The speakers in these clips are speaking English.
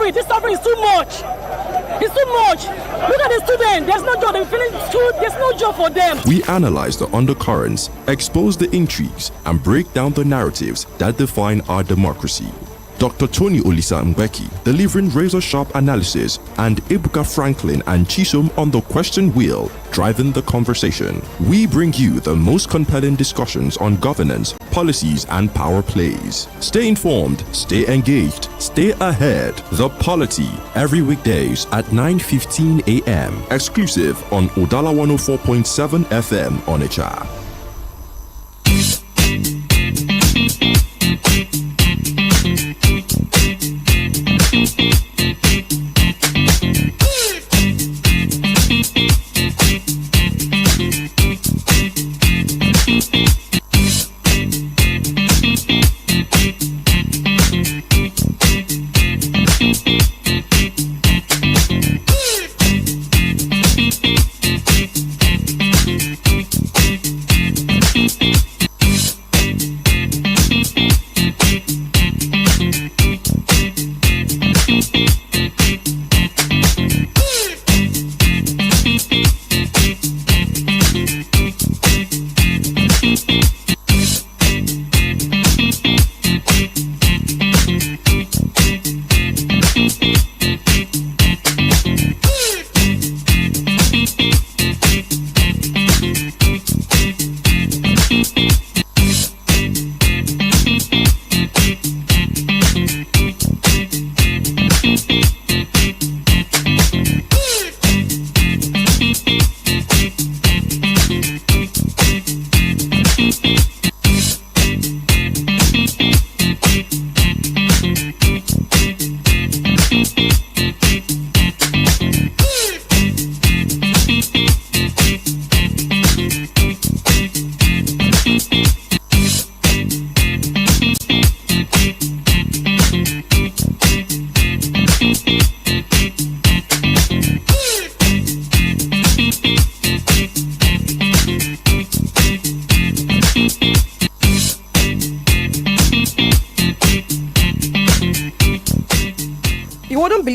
suffering. This suffering is too much. It's too much. Look at the students. There's no job. They finish school. There's no job for them. We analyze the undercurrents, expose the intrigues, and break down the narratives that define our democracy. Dr. Tony Olisa Mbeki delivering razor-sharp analysis, and Ebuka Franklin and Chisom on the question wheel, driving the conversation. We bring you the most compelling discussions on governance, policies, and power plays. Stay informed, stay engaged, stay ahead. The Polity, every weekdays at 9:15 a.m. Exclusive on Udala 104.7 FM Onitsha.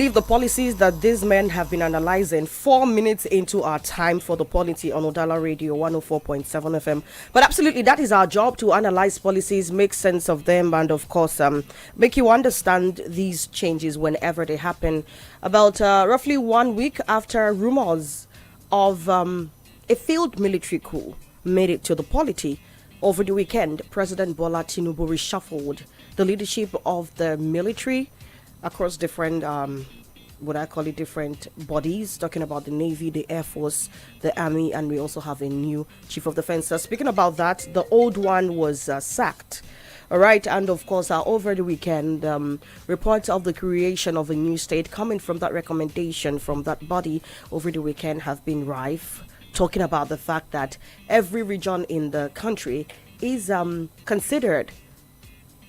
The policies that these men have been analyzing 4 minutes into our time for the Polity on Udala Radio 104.7 FM. But absolutely, that is our job, to analyze policies, make sense of them, and of course, make you understand these changes whenever they happen. About roughly 1 week after rumors of a failed military coup made it to the Polity, over the weekend, President Bola Tinubu reshuffled the leadership of the military across different different bodies, talking about the Navy, the Air Force, the Army, and we also have a new Chief of Defense. Speaking about that, the old one was sacked. All right, and of course, over the weekend, reports of the creation of a new state coming from that recommendation from that body over the weekend have been rife, talking about the fact that every region in the country is considered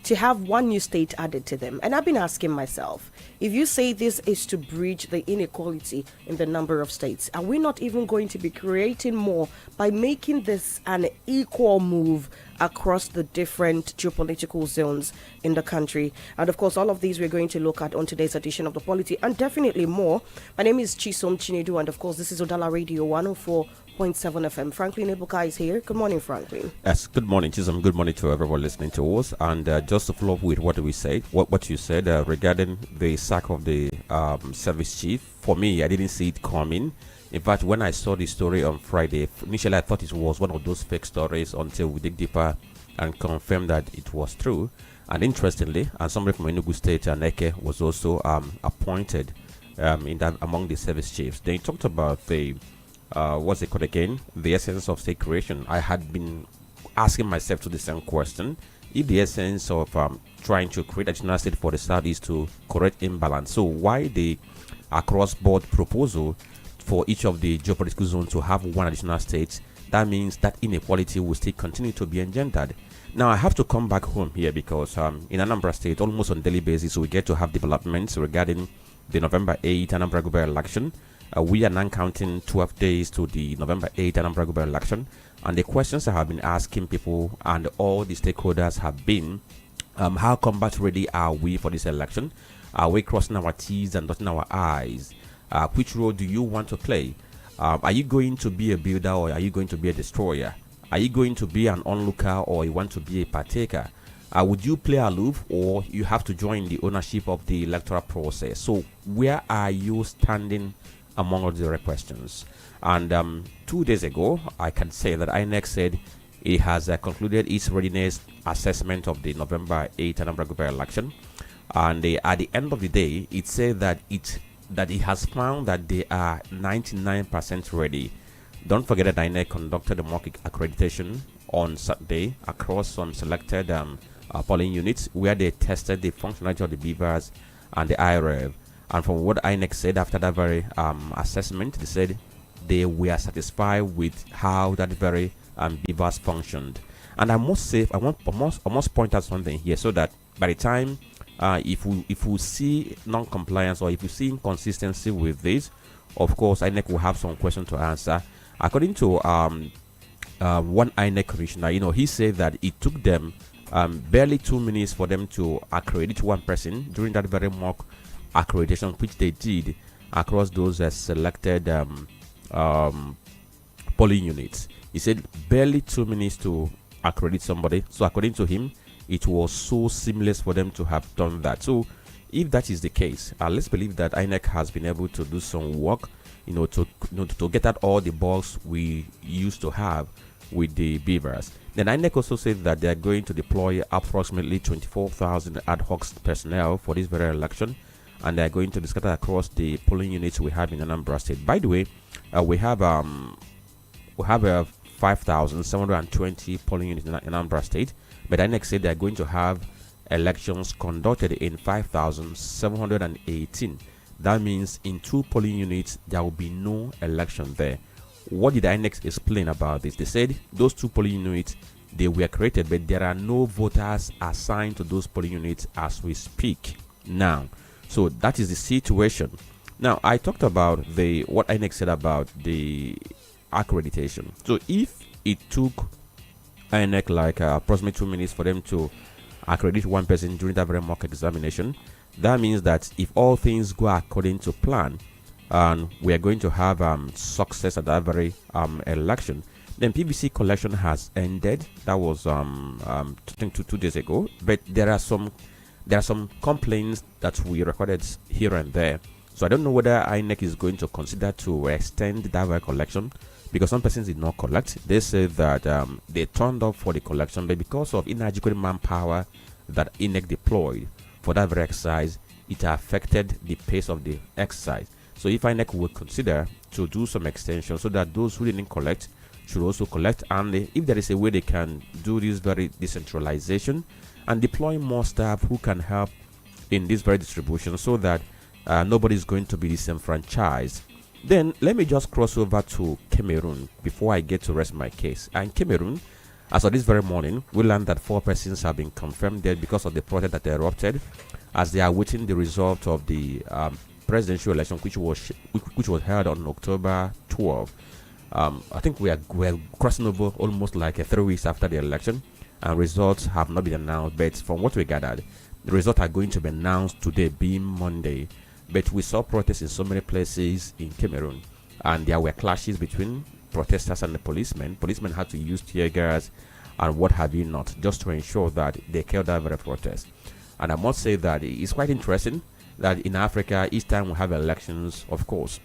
to have one new state added to them. And I've been asking myself, if you say this is to bridge the inequality in the number of states, are we not even going to be creating more by making this an equal move across the different geopolitical zones in the country? And of course, all of these we're going to look at on today's edition of The Polity, and definitely more. My name is Chisom Chinedu, and of course, this is Udala Radio 104.7 FM. Franklin Ebuka is here. Good morning, Franklin. Yes, good morning, Chisom. Good morning to everyone listening to us. And just to follow up with what we said, what you said regarding the sack of the service chief, for me, I didn't see it coming. In fact, when I saw the story on Friday, initially I thought it was one of those fake stories until we dig deeper and confirmed that it was true. And interestingly, and somebody from Enugu State, Neke, was also appointed in that among the service chiefs. They talked about the what's it called again? The essence of state creation. I had been asking myself to the same question: if the essence of trying to create a national state for the South is to correct imbalance, so why the across-board proposal for each of the geopolitical zones to have one additional state? That means that inequality will still continue to be engendered. Now, I have to come back home here because in Anambra State, almost on a daily basis, we get to have developments regarding the November 8th Anambra gubernatorial election. We are now counting 12 days to the November 8th Anambra gubernatorial election. And the questions I have been asking people and all the stakeholders have been, how combat ready are we for this election? Are we crossing our T's and dotting our I's? Which role do you want to play? Are you going to be a builder or are you going to be a destroyer? Are you going to be an onlooker or you want to be a partaker? Would you play aloof or you have to join the ownership of the electoral process? So where are you standing among all the other questions? And 2 days ago, I can say that INEC said it has concluded its readiness assessment of the November 8th Anambra Gubernatorial election. And at the end of the day, it said that it has found that they are 99% ready. Don't forget that INEC conducted a mock accreditation on Saturday across some selected polling units where they tested the functionality of the beavers and the IREV. And from what INEC said after that very assessment, they said they were satisfied with how that very beavers functioned. And I must say, I must point out something here so that by the time if we see non-compliance or if we see inconsistency with this, of course INEC will have some questions to answer. According to one INEC commissioner, he said that it took them barely 2 minutes for them to accredit one person during that very mock accreditation, which they did across those selected polling units. He said barely 2 minutes to accredit somebody. So according to him, it was so seamless for them to have done that. So if that is the case, let's believe that INEC has been able to do some work, to get out all the bugs we used to have with the beavers. Then INEC also said that they are going to deploy approximately 24,000 ad hoc personnel for this very election, and they are going to be scattered across the polling units we have in Anambra State. By the way, we have 5,720 polling units in Anambra State, but INEC said they are going to have elections conducted in 5,718. That means in 2 polling units there will be no election there. What did INEC explain about this? They said those 2 polling units, they were created, but there are no voters assigned to those polling units as we speak now. So that is the situation. Now I talked about what INEC said about the accreditation. So if it took INEC like approximately 2 minutes for them to accredit one person during that very mock examination, that means that if all things go according to plan and we are going to have success at that very election, then PVC collection has ended. That was I think 2 days ago, but there are some complaints that we recorded here and there. So I don't know whether INEC is going to consider to extend that very collection, because some persons did not collect. They said that they turned up for the collection, but because of inadequate manpower that INEC deployed for that very exercise, it affected the pace of the exercise. So if INEC will consider to do some extension so that those who didn't collect should also collect, and if there is a way they can do this very decentralization and deploy more staff who can help in this very distribution so that nobody is going to be disenfranchised. Then let me just cross over to Cameroon before I get to rest my case. And Cameroon, as of this very morning, we learned that 4 persons have been confirmed dead because of the protest that erupted as they are waiting the result of the presidential election, which was held on October 12. I think we're crossing over almost like 3 weeks after the election, and results have not been announced. But from what we gathered, the results are going to be announced today, being Monday. But we saw protests in so many places in Cameroon, and there were clashes between protesters and the policemen. Policemen had to use tear gas and what have you not, just to ensure that they killed that very protest. And I must say that it's quite interesting that in Africa, each time we have elections, of course,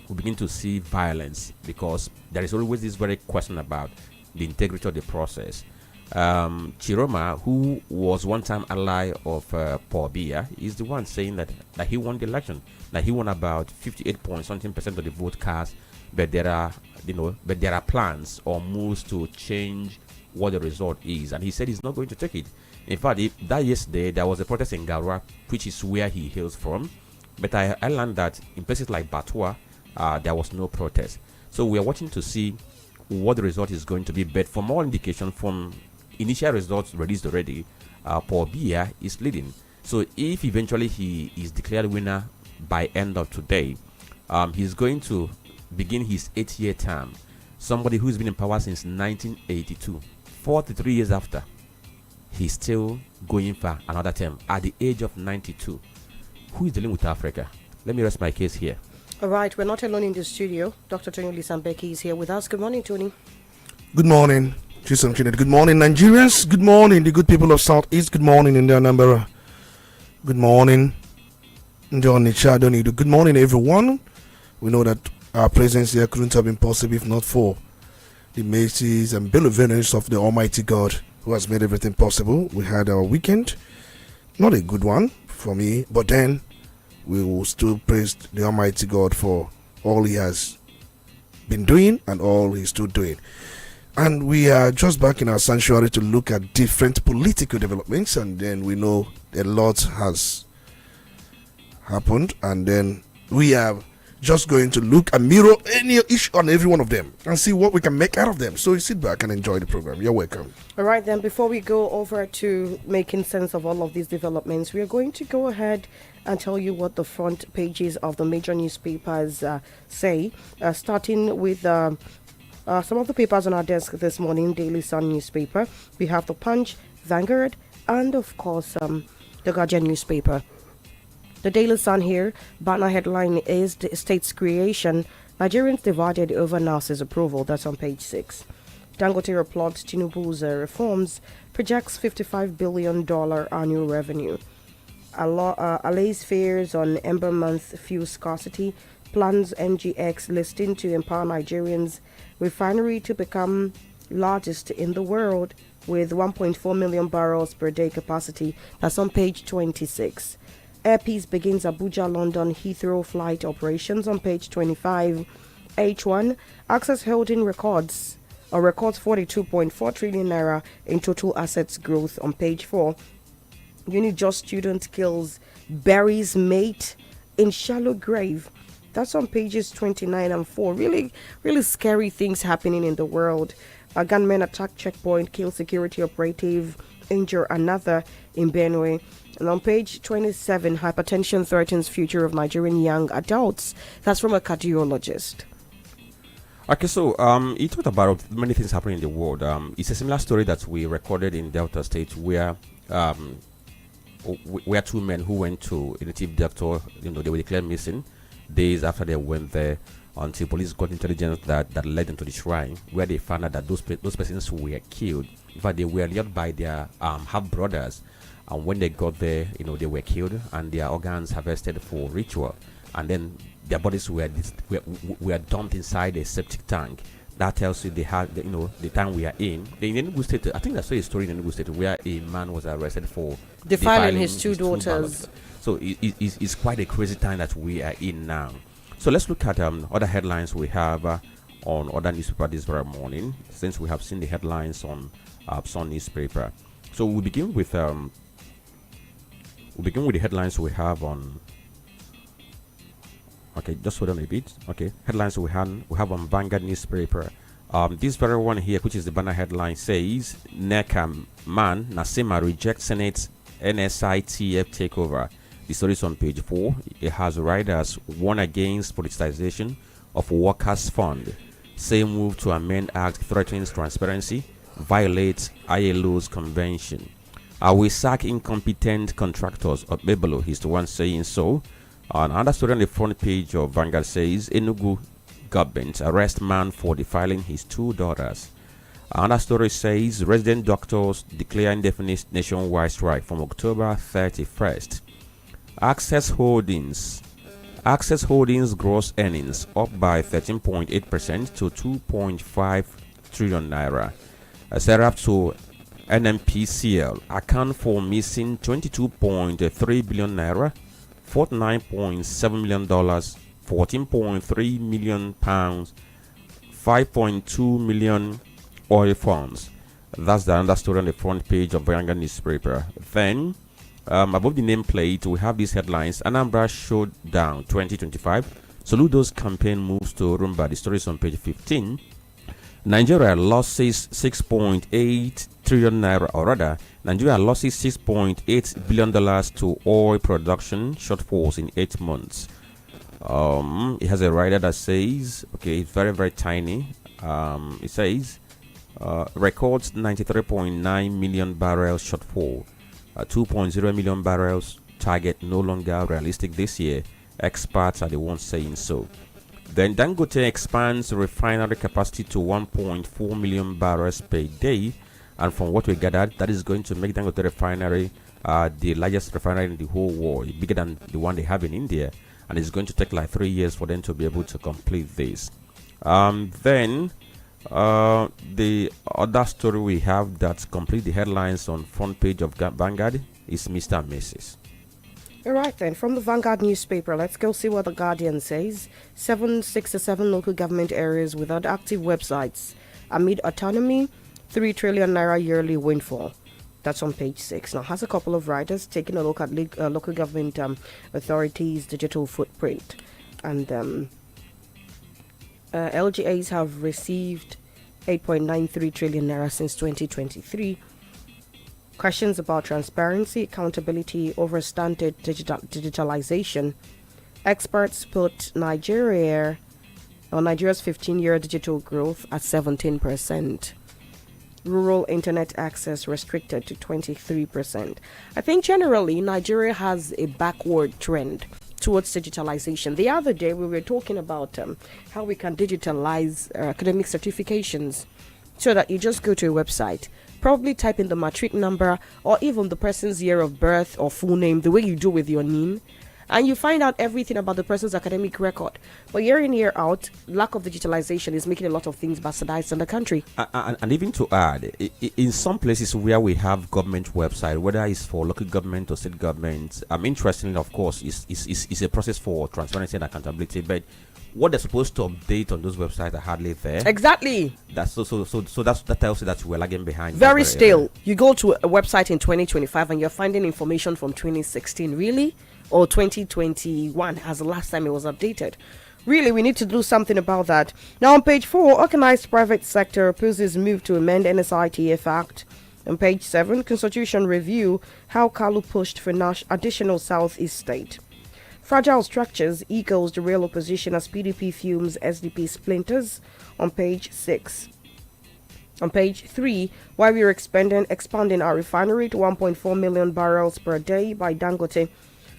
we begin to see violence, because there is always this very question about the integrity of the process. Chiroma, who was one time ally of Paul Biya, is the one saying that he won the election, that he won about 58 point something percent of the vote cast, but there are plans or moves to change what the result is, and he said he's not going to take it. In fact, yesterday there was a protest in Garua, which is where he hails from, but I learned that in places like Batua there was no protest. So we are watching to see what the result is going to be, but for more indication from initial results released already, Paul Biya is leading. So if eventually he is declared winner by end of today, he's going to begin his 8-year term. Somebody who's been in power since 1982, 43 years after, he's still going for another term at the age of 92. who is dealing with Africa? Let me rest my case here. All right, we're not alone in the studio. Dr. Tony Olisa Mbeki is here with us. Good morning, Tony. Good morning, Chisom. Good morning, Nigerians. Good morning, the good people of Southeast. Good morning, India Nambara. Good morning, John Nichadonido. Good morning, everyone. We know that our presence here couldn't have been possible if not for the mercies and benevolence of the Almighty God who has made everything possible. We had our weekend, not a good one for me, but then we will still praise the Almighty God for all He has been doing and all He's still doing. And we are just back in our sanctuary to look at different political developments, and then we know a lot has happened, and then we are just going to look and mirror each and every one of them and see what we can make out of them. So you sit back and enjoy the program. You're welcome. All right, then, before we go over to making sense of all of these developments, we are going to go ahead and tell you what the front pages of the major newspapers say, starting with some of the papers on our desk this morning. Daily Sun newspaper, we have the Punch, Vanguard, and of course the Guardian newspaper. The Daily Sun here, banner headline is the state's creation, Nigerians divided over NASA's approval. That's on page 6. Dangote applauds Tinubu's reforms, projects $55 billion annual revenue. Allays fears on Ember Month fuel scarcity, plans NGX listing to empower Nigerians, refinery to become largest in the world with 1.4 million barrels per day capacity. That's on page 26. Airpeace begins Abuja-London Heathrow flight operations on page 25. H1, Access Holding records 42.4 trillion naira in total assets growth on page 4. Unijust student kills buries mate in shallow grave. That's on pages 29 and 4. Really, really scary things happening in the world. A gunman attack checkpoint, kill security operative, injure another in Benue. And on page 27, hypertension threatens future of Nigerian young adults. That's from a cardiologist. Okay, so he talked about many things happening in the world. It's a similar story that we recorded in Delta State, where two men who went to a native doctor, they were declared missing days after they went there, until police got intelligence that led them to the shrine, where they found out that those persons were killed. In fact, they were lured by their half brothers, and when they got there, they were killed and their organs harvested for ritual, and then their bodies were dumped inside a septic tank. That tells you they had, the time we are in. In Enugu State, I think I saw a story in Enugu State where a man was arrested for defiling his two daughters. So it's quite a crazy time that we are in now. So let's look at other headlines we have on other newspapers this very morning, since we have seen the headlines on Sun newspaper. So we begin with the headlines we have on. Okay, just hold on a bit. Okay, headlines we have on Vanguard newspaper. This very one here, which is the banner headline, says NECA man Nasima rejects Senate's NSITF takeover. The story is on page 4. It has riders warn against politicization of workers' fund. Same move to amend act threatens transparency, violates ILO's convention. I will sack incompetent contractors. Bebelo, he's the one saying so. Another story on the front page of Vanguard says Enugu government arrest man for defiling his two daughters. Another story says resident doctors declare indefinite nationwide strike from October 31st. Access Holdings gross earnings up by 13.8% to 2.5 trillion naira. Serap to NMPCL account for missing 22.3 billion naira, $49.7 million, £14.3 million, 5.2 million oil funds. That's the other story on the front page of Vanguard newspaper. Then, above the nameplate, we have these headlines: Anambra Showdown 2025. Soludo's campaign moves to Rumba. The story is on page 15. Nigeria losses 6.8 trillion naira, or rather, Nigeria losses $6.8 billion to oil production shortfalls in 8 months. It has a rider that says, okay, it's very, very tiny. It says, records 93.9 million barrels shortfall, 2.0 million barrels target no longer realistic this year. Experts are the ones saying so. Then Dangote expands refinery capacity to 1.4 million barrels per day, and from what we gathered, that is going to make Dangote refinery the largest refinery in the whole world, bigger than the one they have in India, and it's going to take like 3 years for them to be able to complete this. Then the other story we have that complete the headlines on front page of Vanguard is Mr. and Mrs. All right then, from the Vanguard newspaper, let's go see what the Guardian says. 767 local government areas without active websites amid autonomy, 3 trillion naira yearly windfall. That's on page 6. Now, has a couple of writers taking a look at local government authorities' digital footprint. And LGAs have received 8.93 trillion naira since 2023. Questions about transparency, accountability over stunted digitalization. Experts put Nigeria's 15-year digital growth at 17%. Rural internet access restricted to 23%. I think generally Nigeria has a backward trend towards digitalization. The other day we were talking about how we can digitalize academic certifications, so that you just go to a website, probably type in the matric number or even the person's year of birth or full name, the way you do with your NIN, and you find out everything about the person's academic record. But year in, year out, lack of digitalization is making a lot of things bastardized in the country. And even to add, in some places where we have government website, whether it's for local government or state government, interestingly, of course, is a process for transparency and accountability, but what they're supposed to update on those websites are hardly there. Exactly. That tells you that we're lagging behind. Very still. You go to a website in 2025 and you're finding information from 2016, really? Or 2021 as the last time it was updated. Really, we need to do something about that. Now on page 4, organized private sector opposes move to amend NSITF Act. On page 7, Constitution review, how Kalu pushed for additional Southeast state. Fragile structures equals the real opposition as PDP fumes SDP splinters. On page 6. On page 3, while we are expanding our refinery to 1.4 million barrels per day by Dangote,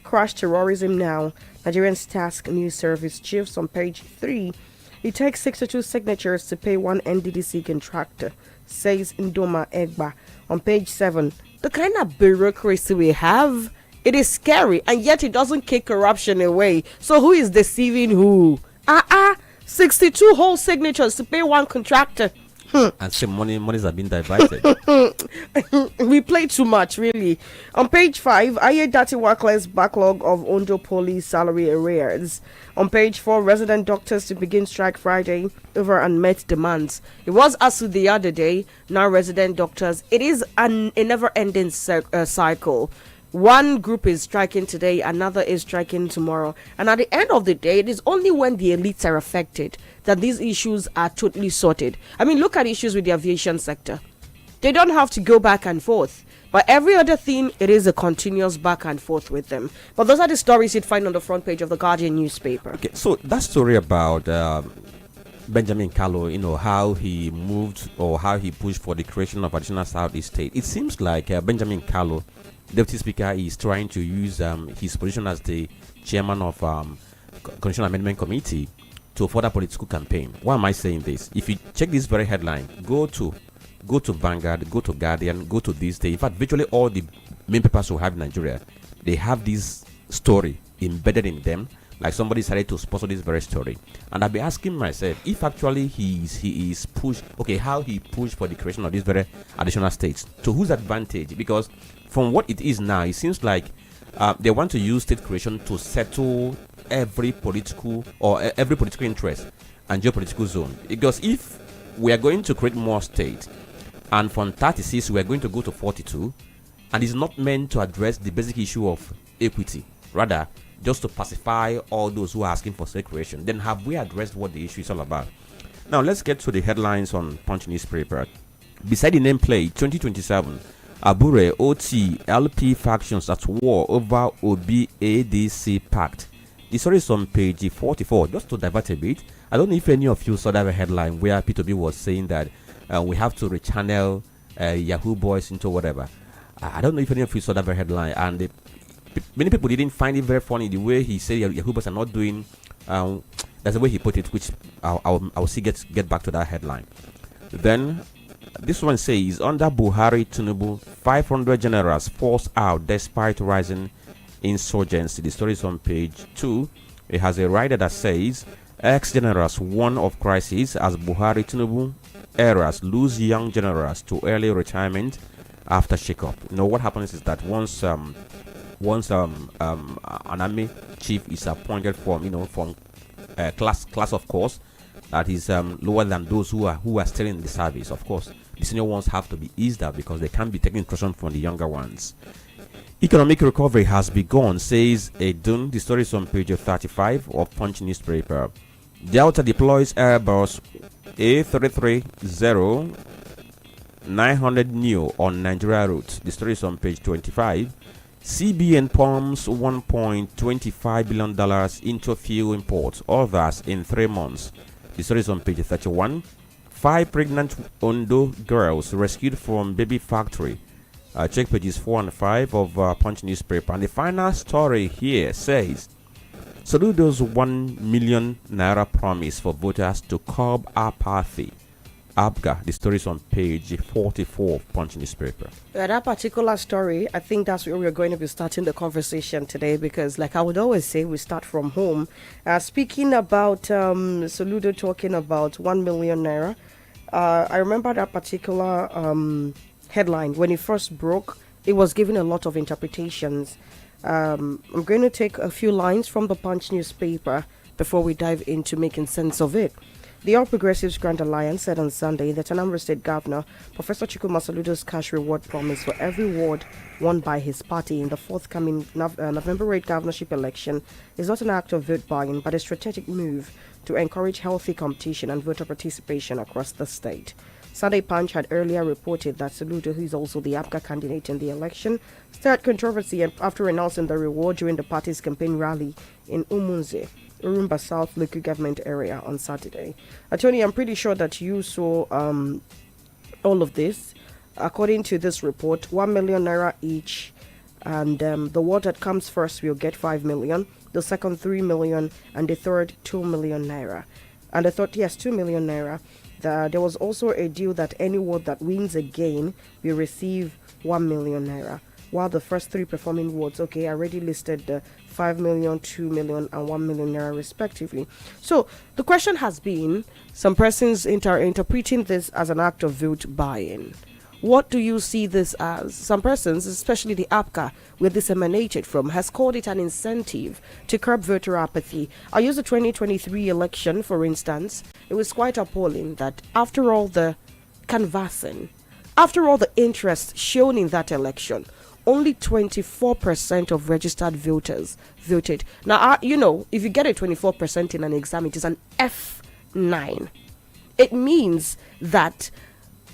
crash terrorism now. Nigerians task news service chiefs. On page 3, it takes 62 signatures to pay one NDDC contractor, says Ndoma Egba. On page 7, the kind of bureaucracy we have, it is scary, and yet it doesn't kick corruption away. So who is deceiving who? 62 whole signatures to pay one contractor. And some monies have been diverted. We play too much, really. On page 5, Ayedati Workless backlog of Ondo police salary arrears. On page 4, resident doctors to begin strike Friday over unmet demands. It was ASU the other day, now resident doctors. It is a never-ending cycle. One group is striking today, another is striking tomorrow. And at the end of the day, it is only when the elites are affected that these issues are totally sorted. I mean, look at issues with the aviation sector. They don't have to go back and forth. But every other thing, it is a continuous back and forth with them. But those are the stories you'd find on the front page of the Guardian newspaper. Okay, so that story about Benjamin Kalu, how he moved or how he pushed for the creation of additional Southeast state. It seems like Benjamin Kalu, Deputy Speaker, is trying to use his position as the chairman of Constitutional Amendment Committee to further political campaign. Why am I saying this? If you check this very headline, go to Vanguard, go to Guardian, go to this day. In fact, virtually all the main papers we have in Nigeria, they have this story embedded in them. Like somebody decided to sponsor this very story, and I'll be asking myself if actually he is pushed. Okay, how he pushed for the creation of these very additional states, to whose advantage? Because from what it is now, it seems like they want to use state creation to settle every political interest and geopolitical zone. Because if we are going to create more states, and from 36 we are going to go to 42, and it's not meant to address the basic issue of equity, rather just to pacify all those who are asking for state creation, then have we addressed what the issue is all about? Now let's get to the headlines on Punch newspaper. Beside the nameplate 2027, Abure OT LP factions at war over Obi ADC pact. The story is on page 44. Just to divert a bit, I don't know if any of you saw that headline where P2B was saying that we have to rechannel Yahoo boys into whatever. I don't know if any of you saw that headline, and Many people didn't find it very funny the way he said Yahubas are not doing. That's the way he put it, which I'll see get back to that headline. Then this one says, under Buhari Tinubu, 500 generals forced out despite rising insurgency. The story is on page 2. It has a rider that says, ex-generals warn of crisis as Buhari Tinubu eras lose young generals to early retirement after shake-up. What happens is that once an army chief is appointed from class of course that is lower than those who are still in the service. Of course, the senior ones have to be eased up because they can't be taking instruction from the younger ones. Economic recovery has begun, says Edun. The story is on page 35 of Punch newspaper. Delta deploys Airbus A330-900 neo on Nigeria route. The story is on page 25. CBN pumps $1.25 billion into fuel imports, others in 3 months. The story is on page 31. 5 pregnant Ondo girls rescued from baby factory. Check pages 4 and 5 of Punch newspaper. And the final story here says, Soludo's 1 million naira promise for voters to curb apathy. ABGA, the story is on page 44 of Punch newspaper. That particular story, I think that's where we're going to be starting the conversation today, because like I would always say, we start from home. Speaking about Soludo talking about 1 million naira, I remember that particular headline. When it first broke, it was given a lot of interpretations. I'm going to take a few lines from the Punch newspaper before we dive into making sense of it. The All Progressives Grand Alliance said on Sunday that Anambra State Governor Professor Chukuma Soludo's cash reward promise for every ward won by his party in the forthcoming November 8 governorship election is not an act of vote buying, but a strategic move to encourage healthy competition and voter participation across the state. Sunday Punch had earlier reported that Soludo, who is also the APGA candidate in the election, stirred controversy after announcing the reward during the party's campaign rally in Umunze, Urumba South local government area on Saturday. Tony, I'm pretty sure that you saw all of this. According to this report, 1 million naira each, and the ward that comes first will get 5 million, the second 3 million, and the third 2 million naira. And the third, 2 million naira. There was also a deal that any ward that wins again will receive 1 million naira, while the first 3 performing wards, I already listed the 5 million, 2 million, and 1 million naira respectively. So the question has been, some persons interpreting this as an act of vote buying. What do you see this as? Some persons, especially the APCA, where this emanated from, has called it an incentive to curb voter apathy. I use the 2023 election, for instance. It was quite appalling that after all the canvassing, after all the interest shown in that election, only 24% of registered voters voted. Now, if you get a 24% in an exam, it is an F9. It means that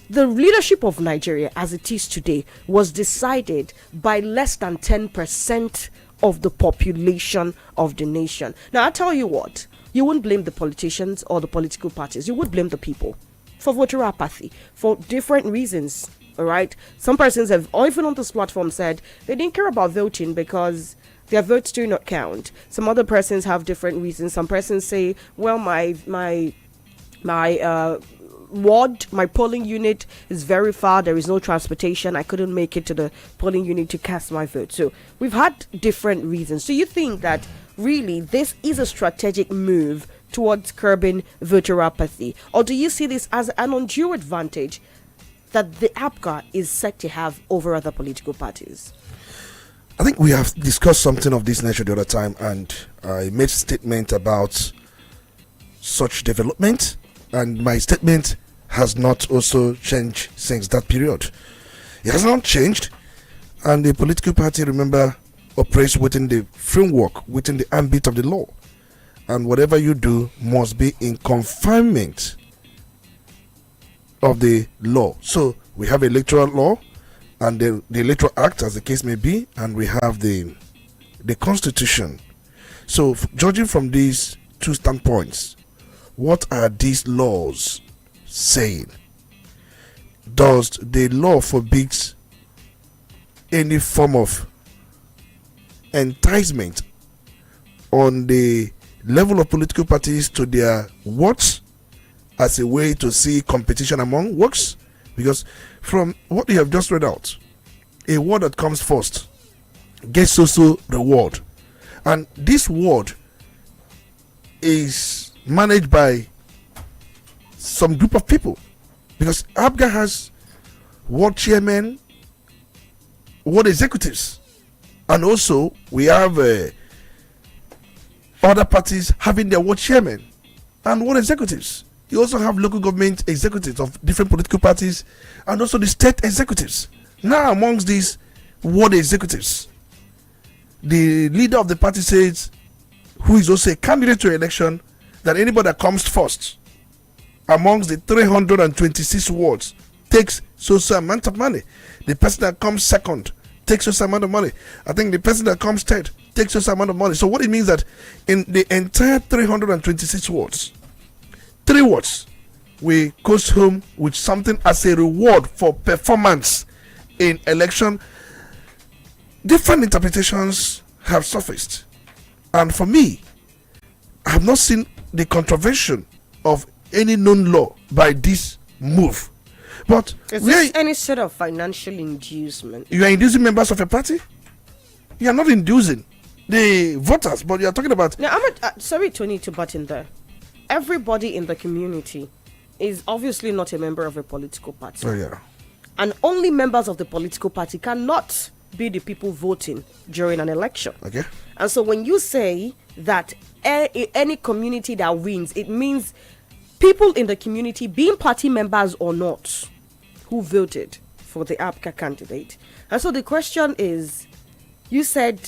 the leadership of Nigeria as it is today was decided by less than 10% of the population of the nation. Now, I tell you what, you wouldn't blame the politicians or the political parties. You would blame the people for voter apathy for different reasons. All right. Some persons have, or even on this platform, said they didn't care about voting because their votes do not count. Some other persons have different reasons. Some persons say, well, my ward, my polling unit is very far. There is no transportation. I couldn't make it to the polling unit to cast my vote. So we've had different reasons. So you think that really this is a strategic move towards curbing voter apathy? Or do you see this as an undue advantage that the APGA is set to have over other political parties? I think we have discussed something of this nature the other time, and I made a statement about such development, and my statement has not also changed since that period. It has not changed, and the political party, remember, operates within the framework, within the ambit of the law, and whatever you do must be in confinement of the law. So we have electoral law and the electoral act, as the case may be, and we have the constitution. So judging from these two standpoints, what are these laws saying? Does the law forbids any form of enticement on the level of political parties to their works as a way to see competition among works? Because from what you have just read out, a word that comes first gets also reward. And this word is managed by some group of people. Because ABGA has ward chairmen, ward executives, and also we have other parties having their ward chairmen and ward executives. You also have local government executives of different political parties and also the state executives. Now, amongst these ward executives, the leader of the party says, who is also a candidate to election, that anybody that comes first amongst the 326 wards takes so amount of money. The person that comes second takes so amount of money. I think the person that comes third takes so amount of money. So what it means that in the entire 326 wards, 3 wards we goes home with something as a reward for performance in election. Different interpretations have surfaced, and for me, I have not seen the contravention of any known law by this move. But is this any sort of financial inducement? You are inducing members of a party? You are not inducing the voters, but you are talking about. Now, sorry, Tony, to butt in there. Everybody in the community is obviously not a member of a political party. Oh, yeah. And only members of the political party cannot be the people voting during an election. Okay. And so when you say that any community that wins, it means people in the community, being party members or not, who voted for the APCA candidate. And so the question is, you said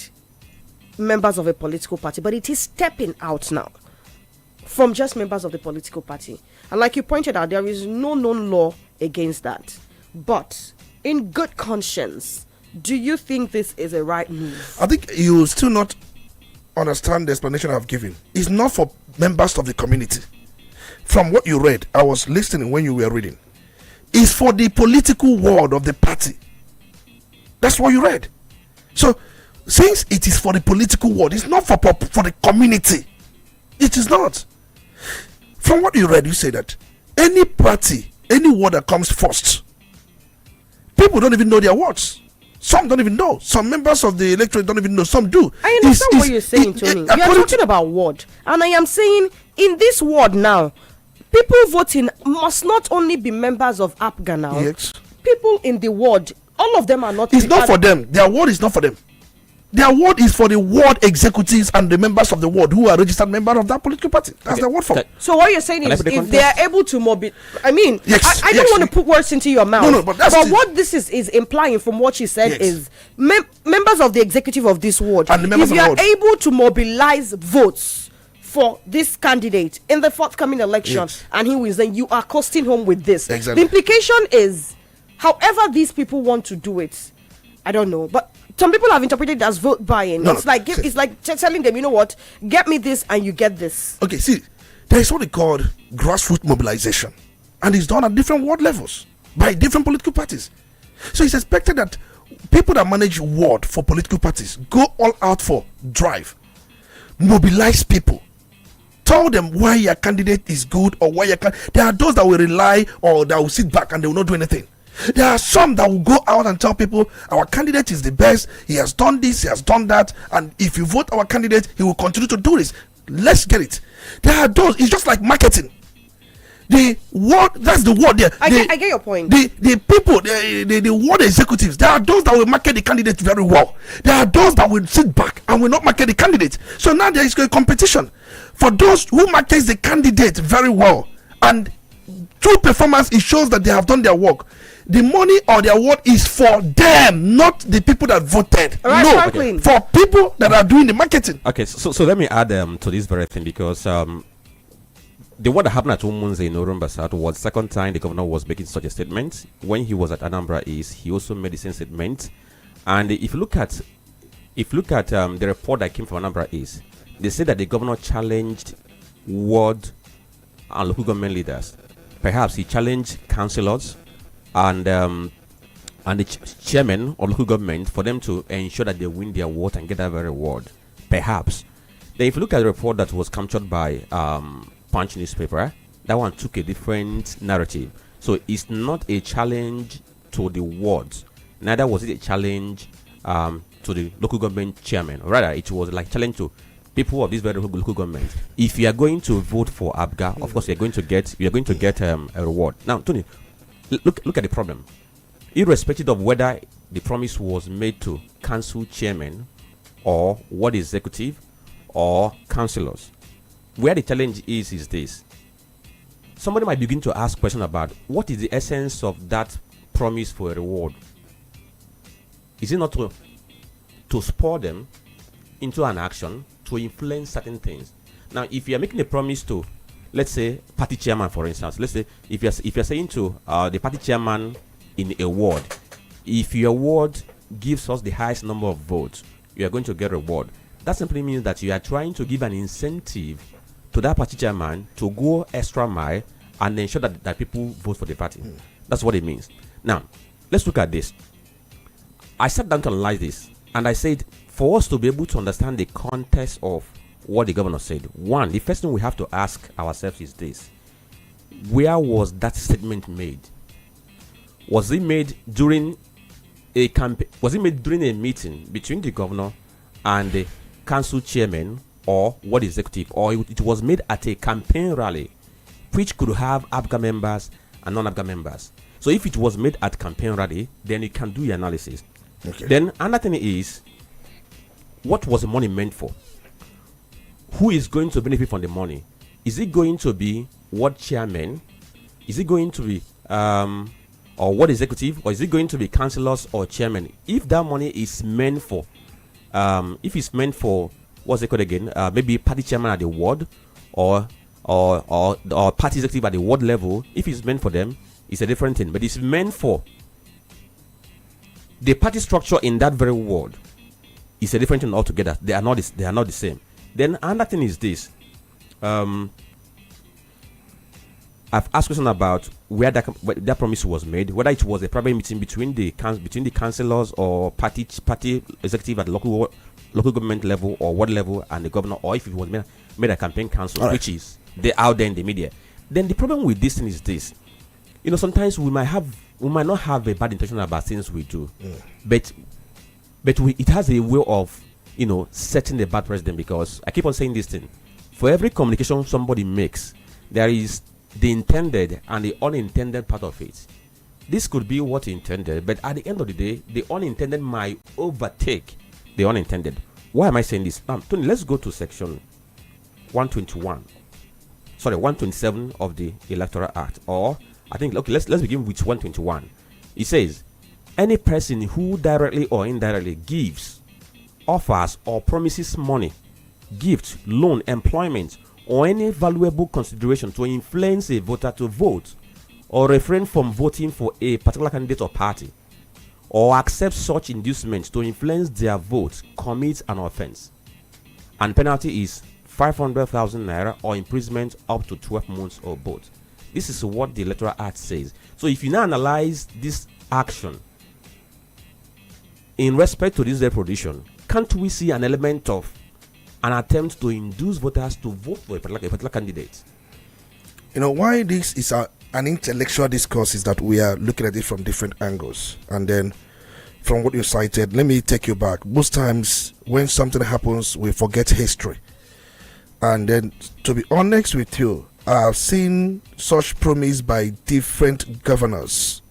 members of a political party, but it is stepping out now from just members of the political party. And like you pointed out, there is no known law against that. But in good conscience, do you think this is a right move? I think you will still not understand the explanation I've given. It's not for members of the community. From what you read, I was listening when you were reading. It's for the political world of the party. That's what you read. So, since it is for the political world, it's not for the community. It is not. From what you read, you say that any party, any word that comes first, people don't even know their words. Some don't even know. Some members of the electorate don't even know. Some do. I understand what you're saying, Tony. You are talking about word. And I am saying, in this word now, people voting must not only be members of APGA now. Yes. People in the ward, all of them are not. It's not for them. Their word is not for them. Their word is for the ward executives and the members of the ward who are registered members of that political party. That's their word for. So what you're saying is, if they are able to mobilize, I mean, yes, I don't want to put words into your mouth. No, but what this is implying from what you said is members of the executive of this ward, and the members if you are able to mobilize votes for this candidate in the forthcoming election, and he wins, then you are costing home with this. Exactly. The implication is, however these people want to do it, I don't know, but some people have interpreted it as vote buying. It's like telling them, you know what, get me this and you get this. Okay, see, there is what they call grassroots mobilization, and it's done at different ward levels by different political parties. So it's expected that people that manage ward for political parties go all out for drive, mobilize people, tell them why your candidate is good or why there are those that will rely or that will sit back and they will not do anything. There are some that will go out and tell people our candidate is the best, he has done this, he has done that, and if you vote our candidate, he will continue to do this. Let's get it. There are those, it's just like marketing. The word, that's the word there. I get your point. The people, the ward executives, there are those that will market the candidate very well. There are those that will sit back and will not market the candidate. So now there is a competition for those who market the candidate very well, and through performance it shows that they have done their work. The money or the award is for them, not the people that voted. Right, no, Franklin. For people that are doing the marketing. Okay, so let me add to this very thing, because the one that happened at Umunze in Orumba South was the second time the governor was making such a statement. When he was at Anambra East, he also made the same statement. And if you look at the report that came from Anambra East, they said that the governor challenged ward and local government leaders. Perhaps he challenged councillors and and the chairman of local government for them to ensure that they win their award and get that very reward. Perhaps. Then if you look at the report that was captured by Punch newspaper, that one took a different narrative. So it's not a challenge to the wards, neither was it a challenge to the local government chairman. Rather, it was like challenge to people of this very local government. If you are going to vote for ABGA, of course you're going to get a reward. Now, Tony, look at the problem. Irrespective of whether the promise was made to council chairman or ward executive or councillors, where the challenge is this. Somebody might begin to ask questions about what is the essence of that promise for a reward. Is it not to spur them into an action to influence certain things? Now, if you are making a promise to, let's say, party chairman, for instance, let's say if you're saying to the party chairman in a ward, if your ward gives us the highest number of votes, you are going to get a reward. That simply means that you are trying to give an incentive to that party chairman to go extra mile and ensure that people vote for the party. That's what it means. Now, let's look at this. I sat down to analyze this, and I said, for us to be able to understand the context of what the governor said, one, the first thing we have to ask ourselves is this: where was that statement made? Was it made during a campaign? Was it made during a meeting between the governor and the council chairman or ward executive, or it was made at a campaign rally, which could have ABGA members and non-ABGA members? So if it was made at campaign rally, then you can do your analysis. Okay. Then another thing is, what was the money meant for? Who is going to benefit from the money? Is it going to be ward chairman? Is it going to be or ward executive, or is it going to be councillors or chairman? If that money is meant for, if it's meant for, what's it called again? Maybe party chairman at the ward, or party executive at the ward level. If it's meant for them, it's a different thing. But it's meant for the party structure in that very ward. It's a different thing altogether. They are not the same. Then another thing is this. I've asked questions about where that promise was made, whether it was a private meeting between the councillors or party executive at the local government level or ward level and the governor, or if it was made a campaign council, right, which is they're out there in the media. Then the problem with this thing is this: sometimes we might not have a bad intention about things we do, but it has a way of setting a bad precedent. Because I keep on saying this thing: for every communication somebody makes, there is the intended and the unintended part of it. This could be what intended, but at the end of the day, the unintended might overtake the unintended. Why am I saying this? Tony, let's go to section 127 of the Electoral Act. Or I think, okay, let's begin with 121. It says, any person who directly or indirectly gives, offers, or promises money, gift, loan, employment, or any valuable consideration to influence a voter to vote or refrain from voting for a particular candidate or party, or accept such inducements to influence their vote, commits an offense. And penalty is 500,000 naira or imprisonment up to 12 months or both. This is what the Electoral Act says. So if you now analyze this action in respect to this provision, can't we see an element of an attempt to induce voters to vote for a particular candidate? Why this is an intellectual discourse is that we are looking at it from different angles. And then from what you cited, let me take you back. Most times when something happens, we forget history. And then, to be honest with you, I've seen such promise by different governors.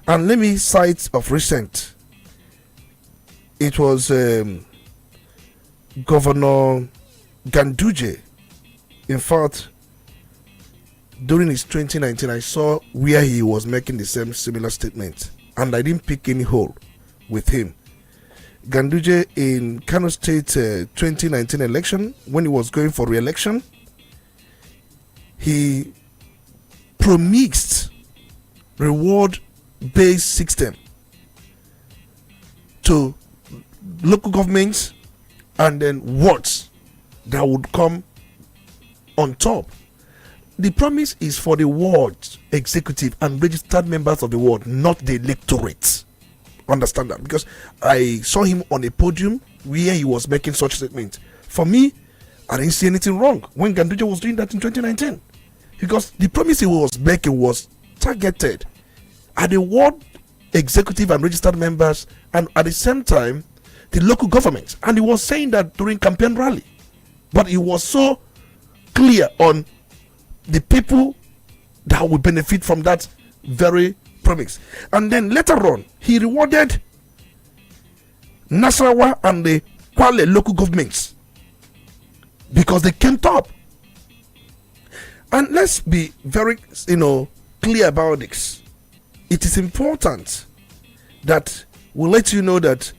And let me cite of recent. It was Governor Ganduje. In fact, during his 2019, I saw where he was making the same similar statement, and I didn't pick any hole with him. Ganduje in Kano State 2019 election, when he was going for re-election, he promised reward-based system to local governments and then wards that would come on top. The promise is for the ward executive and registered members of the ward, not the electorate. understand that because I saw him on a podium where he was making such statements. For me, I didn't see anything wrong when Ganduje was doing that in 2019 because the promise he was making was targeted at the ward executive and registered members and at the same time the local government, and he was saying that during campaign rally, but he was so clear on the people that will benefit from that very promise. And then later on he rewarded Nasarawa and the Kwale local governments because they came top. And let's be very clear about this. It is important that we let you know that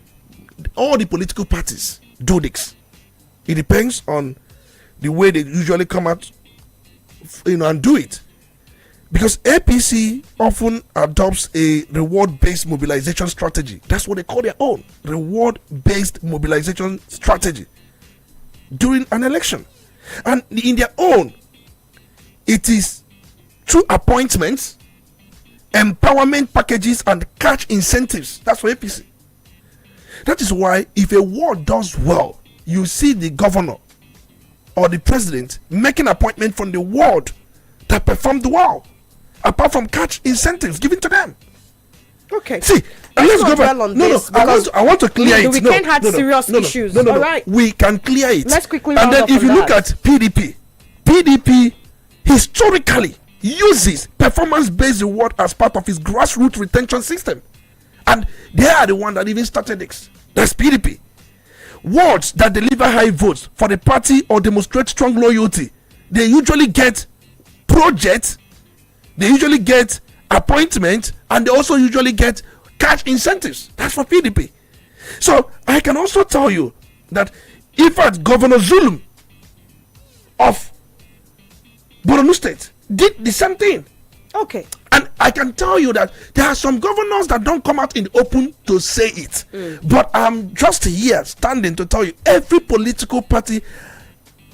all the political parties do this. It depends on the way they usually come out and do it. Because APC often adopts a reward-based mobilization strategy. That's what they call their own, reward-based mobilization strategy during an election. And in their own, it is through appointments, empowerment packages, and cash incentives. That's for APC. That is why if a ward does well, you see the governor or the president making appointment from the ward that performed well, apart from cash incentives given to them. Okay. See, let's go back. I want to clear it. The weekend had serious issues. No. All right. We can clear it. Let's quickly and then up if on you look that. at PDP historically uses performance-based reward as part of its grassroots retention system. And they are the one that even started this. That's PDP. Wards that deliver high votes for the party or demonstrate strong loyalty, they usually get projects, they usually get appointments, and they also usually get cash incentives. That's for PDP. So I can also tell you that if at Governor Zulum of Borno State did the same thing. Okay. And I can tell you that there are some governors that don't come out in the open to say it. But I'm just here standing to tell you every political party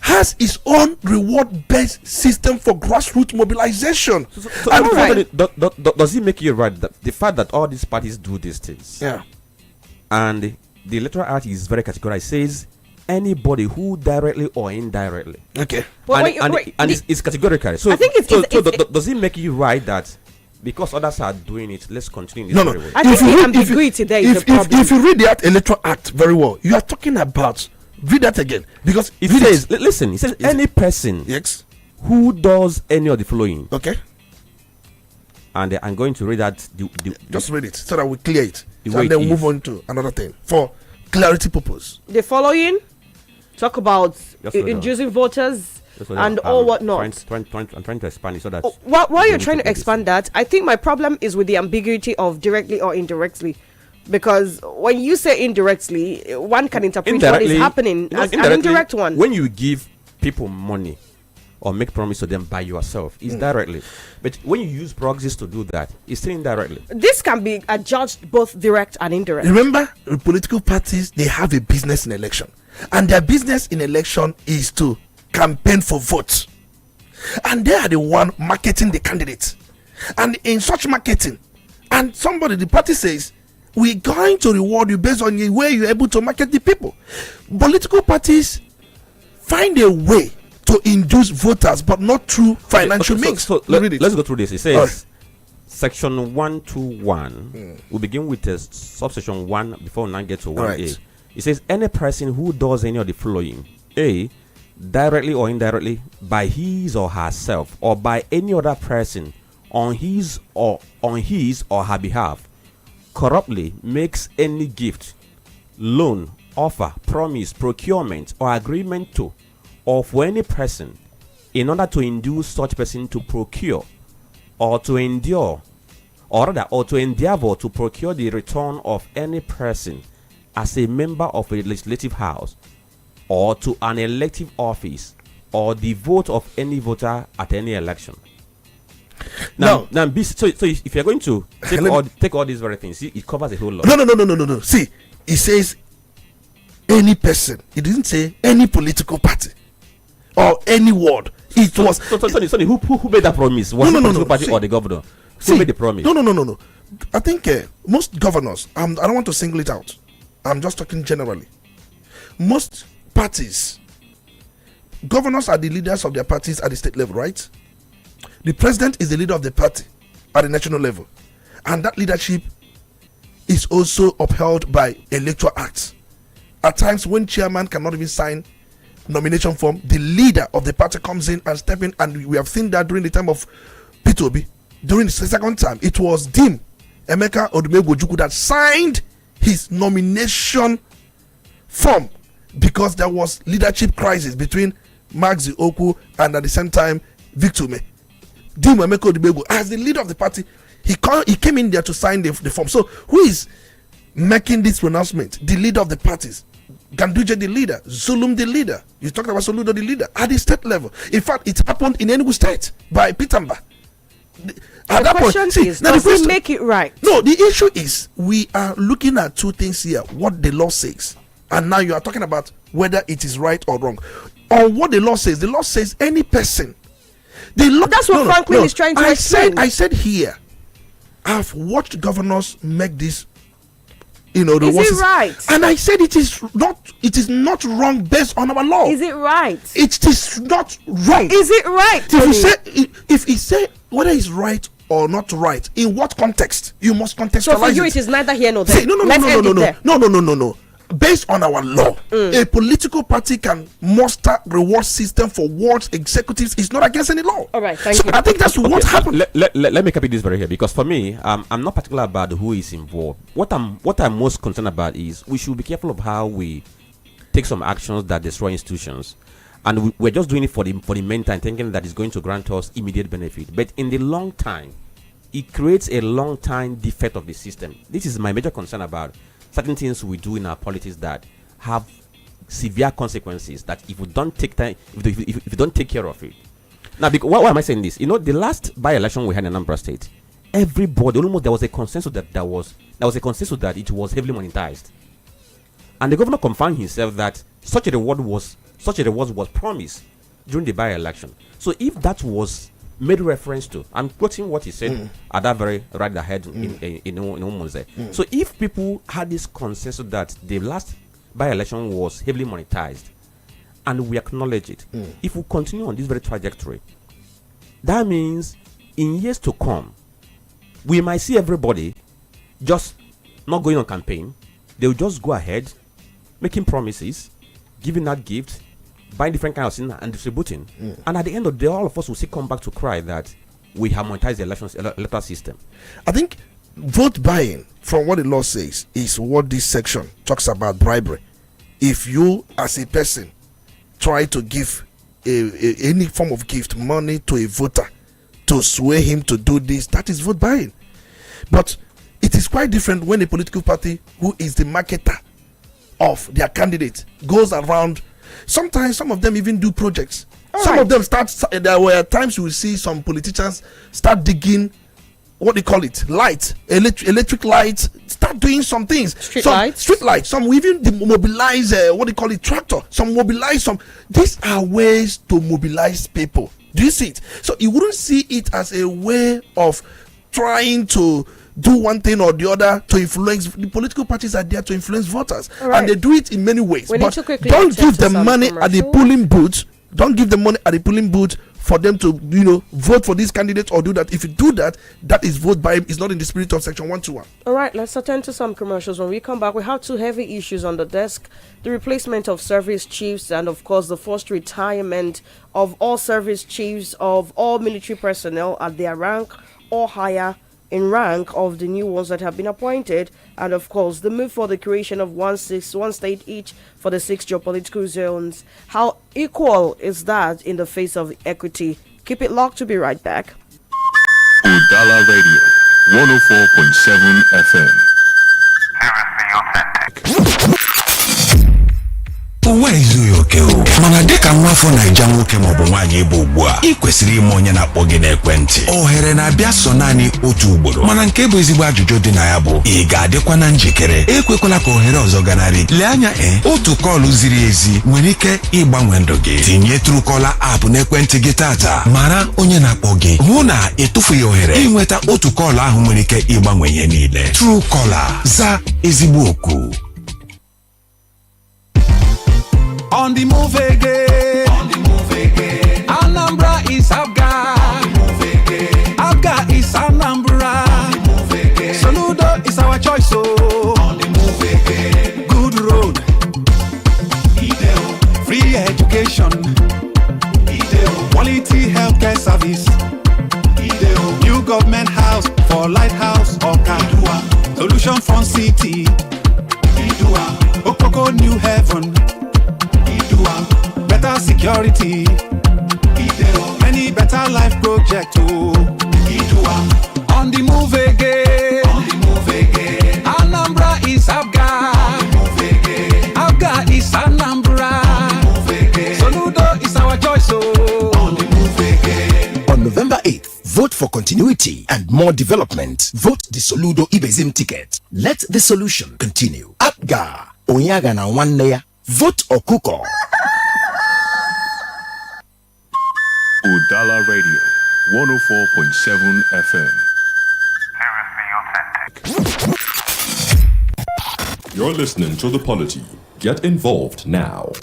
has its own reward-based system for grassroots mobilization. Does it make you right that the fact that all these parties do these things? Yeah. And the electoral act is very categorical. It says anybody who directly or indirectly. Okay. It's categorical. So I think does it make you right that because others are doing it, let's continue in this No. way? I think the ambiguity there is the problem. If you read that electoral act very well, you are talking about, read that again, because it says, listen, it says any person yes who does any of the following. Okay. And I'm going to read that. Just read it so that we clear it. The So way and then it move is. on to another thing for clarity purpose. The following talk about Just hold on. inducing voters and I'm all whatnot. I'm trying to expand it so that. While you're trying to expand that, I think my problem is with the ambiguity of directly or indirectly. Because when you say indirectly, one can interpret what is happening as an indirect one. When you give people money or make promise to them by yourself, it's directly. But when you use proxies to do that, it's still indirectly. This can be adjudged both direct and indirect. Remember, the political parties, they have a business in election, and their business in election is to campaign for votes, and they are the one marketing the candidates. And in such marketing, and the party says, we're going to reward you based on the way you're able to market the people. Political parties find a way to induce voters, but not through financial means. So let's go through this. It says section 121. We begin with subsection 1 before 9 get to 1A. Right. It says any person who does any of the following: A, directly or indirectly by his or herself or by any other person on his or her behalf, corruptly makes any gift, loan, offer, promise, procurement, or agreement to or for any person in order to induce such person to procure or to endure or to endeavor to procure the return of any person as a member of a legislative house or to an elective office or the vote of any voter at any election. So if you're going to take all these very things, it covers a whole lot. No. See, it says any person. It didn't say any political party or any ward. It was Sonny, who made that promise? Was it the political party or the governor? Who made the promise? No. I think most governors, I don't want to single it out. I'm just talking generally. Most parties, governors are the leaders of their parties at the state level, right? The president is the leader of the party at the national level. And that leadership is also upheld by electoral acts. At times when chairman cannot even sign nomination form, the leader of the party comes in and step in, and we have seen that during the time of P2B. During the second time, it was Dim Emeka Odumegwu that signed his nomination form because there was leadership crisis between Maxi Oku and at the same time Victor Me. Dim Emeka Odumegwu, as the leader of the party, he came in there to sign the form. So who is making this pronouncement? The leader of the parties. Ganduje the leader, Zulum the leader. You talked about Soludo the leader at the state level. In fact, it happened in Enugu State by Pitamba. At that question point, is, does he make it right? No, the issue is we are looking at two things here: what the law says, and now you are talking about whether it is right or wrong. On what the law says any person. The law, that's what Franklin is trying to explain. I said here, I've watched governors make this. Is it right? And I said it is not wrong based on our law. Is it right? It is not wrong. Is it right? If he say whether it's right or not right, in what context? You must contextualize. So for you, it is neither here nor there. See, no. Based on our law, a political party can muster reward system for wards executives. It's not against any law. All right, thank you. I think that's what happened. Let me copy this very here, because for me, I'm not particular about who is involved. What I'm most concerned about is we should be careful of how we take some actions that destroy institutions, and we're just doing it for the meantime, thinking that it's going to grant us immediate benefit. But in the long time, it creates a long time defect of the system. This is my major concern about certain things we do in our politics that have severe consequences that if we don't take time, if you don't take care of it. Now, why am I saying this? The last by-election we had in Anambra State, everybody, almost there was a consensus that it was heavily monetized, and the governor confirmed himself that such a reward was promised during the by-election. So if that was made reference to, I'm quoting what he said at that very right ahead in Umunze. So if people had this consensus that the last by-election was heavily monetized, and we acknowledge it, if we continue on this very trajectory, that means in years to come, we might see everybody just not going on campaign. They will just go ahead, making promises, giving out gifts, buying different kinds of things and distributing. And at the end of the day, all of us will still come back to cry that we have monetized the electoral system. I think vote buying, from what the law says, is what this section talks about: bribery. If you, as a person, try to give any form of gift, money to a voter to sway him to do this, that is vote buying. But it is quite different when a political party who is the marketer of their candidate goes around. Sometimes some of them even do projects. Some of them there were times you will see some politicians start digging, what they call it, electric lights, start doing some things. Street lights. Some will even mobilize, what they call it, tractor. Some mobilize some. These are ways to mobilize people. Do you see it? So you wouldn't see it as a way of trying to do one thing or the other to influence. The political parties are there to influence voters, and they do it in many ways. But don't give them money at the polling booth. Don't give them money at the polling booth for them to vote for this candidate or do that. If you do that, that is vote buying. It's not in the spirit of Section 121. All right, let's attend to some commercials. When we come back, we have two heavy issues on the desk: the replacement of service chiefs, and of course the forced retirement of all service chiefs of all military personnel at their rank or higher in rank of the new ones that have been appointed, and of course the move for the creation of one state each for the 6 geopolitical zones. How equal is that in the face of equity? Keep it locked. To be right back. Udala Radio 104.7 FM. Where is your mana dịka nwa afọ Naija nwoke maọbụ nwaanyị ebe ugbu a ị kwesịrị ime onye na-akpọ gị n'ekwentị. Ohere na-abịa sọ naanị otu ugboro, mana nke bụ ezigbo ajụjụ dị na ya bụ ị ga-adịkwa na njikere. Ekwekwala ka ohere ọzọ ganarị. Lee anya otu kọlụ ziri ezi nwere ike ịgbanwe ndụ gị. Tinye Truecaller app n'ekwentị gị tata, mara onye na-akpọ gị, hụ na ịtụfughị ohere ịnweta otu kọlụ ahụ nwere ike ịgbanwe ihe niile. Truecaller, za ezigbo oku. On the move again. On the move again. Anambra is Abga. On the move again. Abga is Anambra. On the move again. Soludo is our choice. Oh. On the move again. Good road. Ideo. Free education. Ideo. Quality healthcare service. Ideo. New government house for Lighthouse Oka. Idua. Solution from city. Idua. Okoko New Heaven. Better security, many better life project. On the move again. On the move again. Anambra is Abga. On the move again. Abga is Anambra. On the move again. Soludo is our choice. On the move again. On November 8th, vote for continuity and more development. Vote the Soludo Ibezim ticket. Let the solution continue. Abga, Onyaga na Wanneya. Vote Okuko. Udala Radio, 104.7 FM. You're listening to the Polity. Get involved now.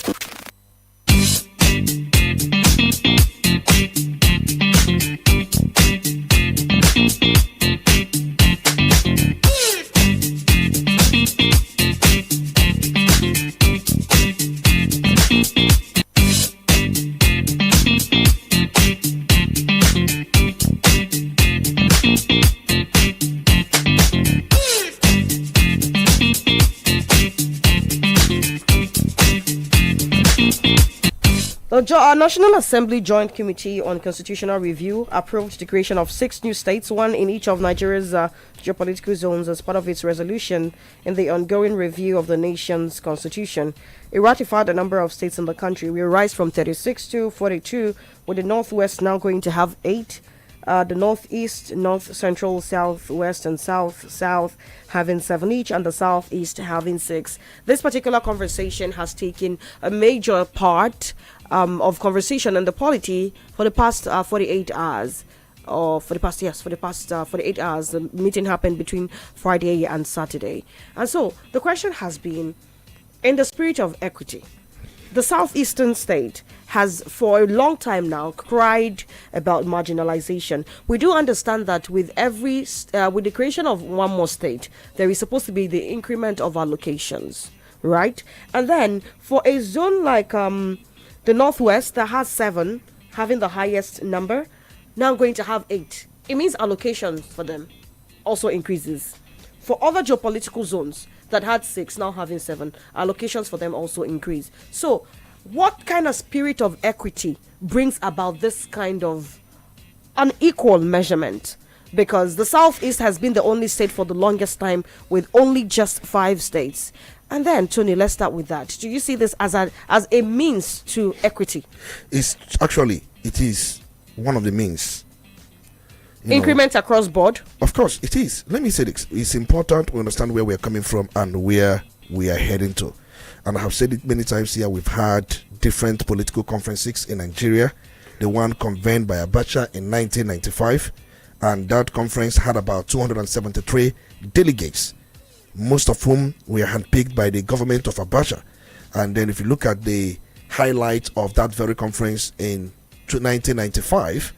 The National Assembly Joint Committee on Constitutional Review approved the creation of 6 new states, one in each of Nigeria's geopolitical zones, as part of its resolution in the ongoing review of the nation's constitution. It ratified a number of states in the country. We rise from 36 to 42, with the Northwest now going to have 8. The Northeast, North Central, Southwest, and South having 7 each, and the Southeast having 6. This particular conversation has taken a major part of conversation in the polity for the past 48 hours. For the past 48 hours. The meeting happened between Friday and Saturday. And so the question has been, in the spirit of equity, the southeastern state has for a long time now cried about marginalization. We do understand that with every with the creation of one more state, there is supposed to be the increment of allocations, right? And then for a zone like the Northwest that has 7, having the highest number, now going to have 8. It means allocations for them also increases. For other geopolitical zones that had 6, now having 7, allocations for them also increase. So what kind of spirit of equity brings about this kind of unequal measurement? Because the Southeast has been the only state for the longest time with only just 5 states. And then, Tony, let's start with that. Do you see this as a means to equity? It is one of the means. Increment across board? Of course, it is. Let me say this. It's important we understand where we're coming from and where we are heading to. And I have said it many times here, we've had different political conferences in Nigeria. The one convened by Abacha in 1995. And that conference had about 273 delegates, most of whom were handpicked by the government of Abacha. And then if you look at the highlight of that very conference in 1995,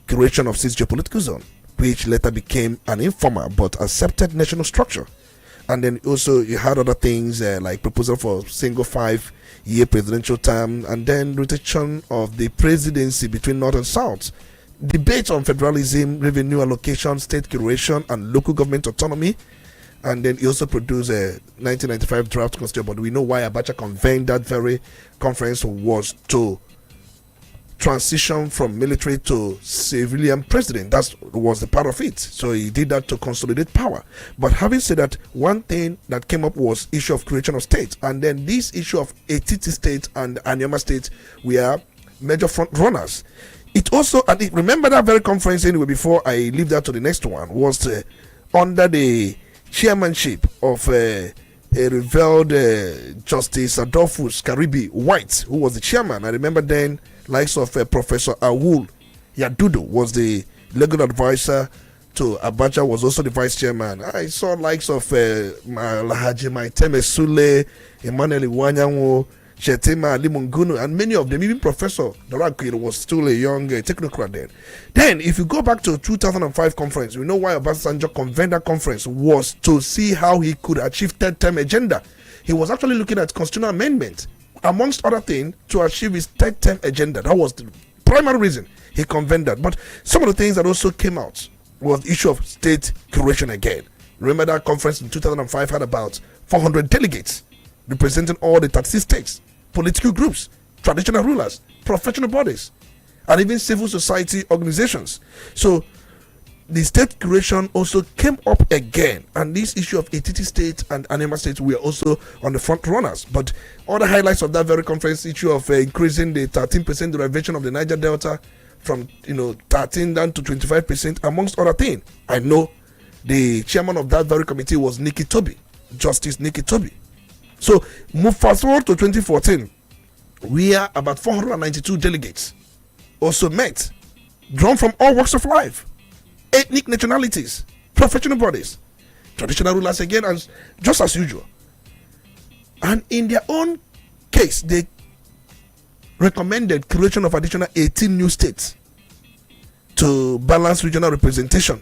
creation of 6 geopolitical zone, which later became an informal but accepted national structure. And then also you had other things like proposal for single 5-year presidential term, and then rotation of the presidency between North and South. Debate on federalism, revenue allocation, state creation, and local government autonomy. And then he also produced a 1995 draft constitution. But we know why Abacha convened that very conference was to transition from military to civilian president. That was the part of it. So he did that to consolidate power. But having said that, one thing that came up was issue of creation of states, and then this issue of Etiti state and Anyama state were major front runners. It also, and remember that very conference anyway, before I leave that to the next one, was under the chairmanship of a revered Justice Adolphus Karibi White, who was the chairman. I remember then likes of Professor Awul Yadudu was the legal advisor to Abacha, was also the vice chairman. I saw likes of Lahaji Maiteme Sule, Emmanuel Iwanyanwo, Shetima Limungunu, and many of them, even Professor Dorakir was still a young technocrat then. Then, if you go back to 2005 conference, we know why Obasanjo convened that conference was to see how he could achieve third term agenda. He was actually looking at constitutional amendment, amongst other things, to achieve his third term agenda. That was the primary reason he convened that. But some of the things that also came out was the issue of state creation again. Remember that conference in 2005 had about 400 delegates representing all the 36 states, political groups, traditional rulers, professional bodies, and even civil society organizations. So the state creation also came up again, and this issue of Etiti state and Anyama state were also on the front runners. But other highlights of that very conference, issue of increasing the 13% derivation of the Niger Delta from 13 down to 25%, amongst other things. I know the chairman of that very committee was Nikki Toby, Justice Nikki Toby. So move fast forward to 2014, we are about 492 delegates also met, drawn from all walks of life, ethnic nationalities, professional bodies, traditional rulers again, and just as usual. And in their own case, they recommended creation of additional 18 new states to balance regional representation.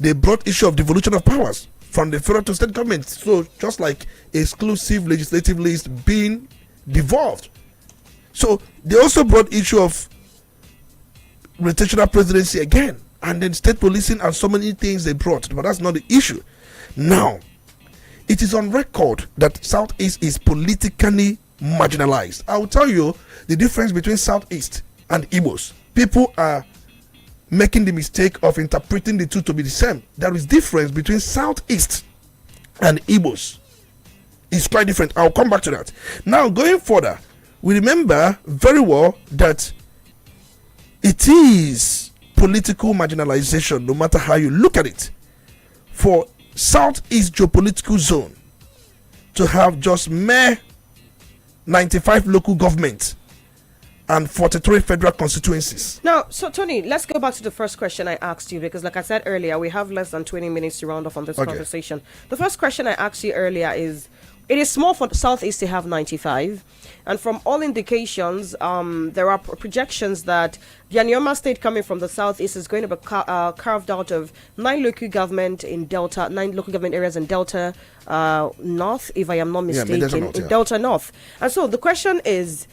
They brought issue of devolution of powers from the federal to state government, so just like exclusive legislative list being devolved. So they also brought issue of rotational presidency again, and then state policing and so many things they brought, but that's not the issue. Now, it is on record that Southeast is politically marginalized. I will tell you the difference between Southeast and Igbos. People are making the mistake of interpreting the two to be the same. There is difference between Southeast and Igbos. It's quite different. I'll come back to that. Now, going further, we remember very well that it is political marginalization, no matter how you look at it, for Southeast geopolitical zone to have just mere 95 local governments and 43 federal constituencies. Now, so Tony, let's go back to the first question I asked you, because like I said earlier, we have less than 20 minutes to round off on this conversation. The first question I asked you earlier is, it is small for Southeast to have 95, and from all indications, there are projections that the Anyama state coming from the Southeast is going to be carved out of 9 local government areas in Delta North, if I am not mistaken, Delta North. And so the question is,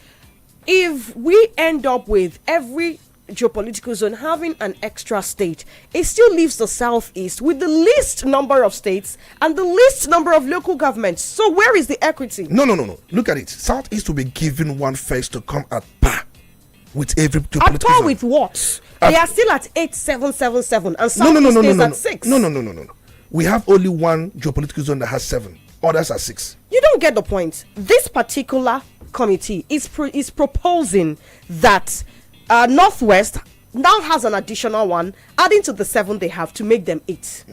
if we end up with every geopolitical zone having an extra state, it still leaves the Southeast with the least number of states and the least number of local governments. So where is the equity? No. Look at it. Southeast will be given one face to come at par with every geopolitical at par zone. with what? They are still at 8777 and Southeast is at 6. No. We have only one geopolitical zone that has 7. Others are 6. You don't get the point. This particular committee is proposing that Northwest now has an additional one, adding to the 7 they have to make them 8.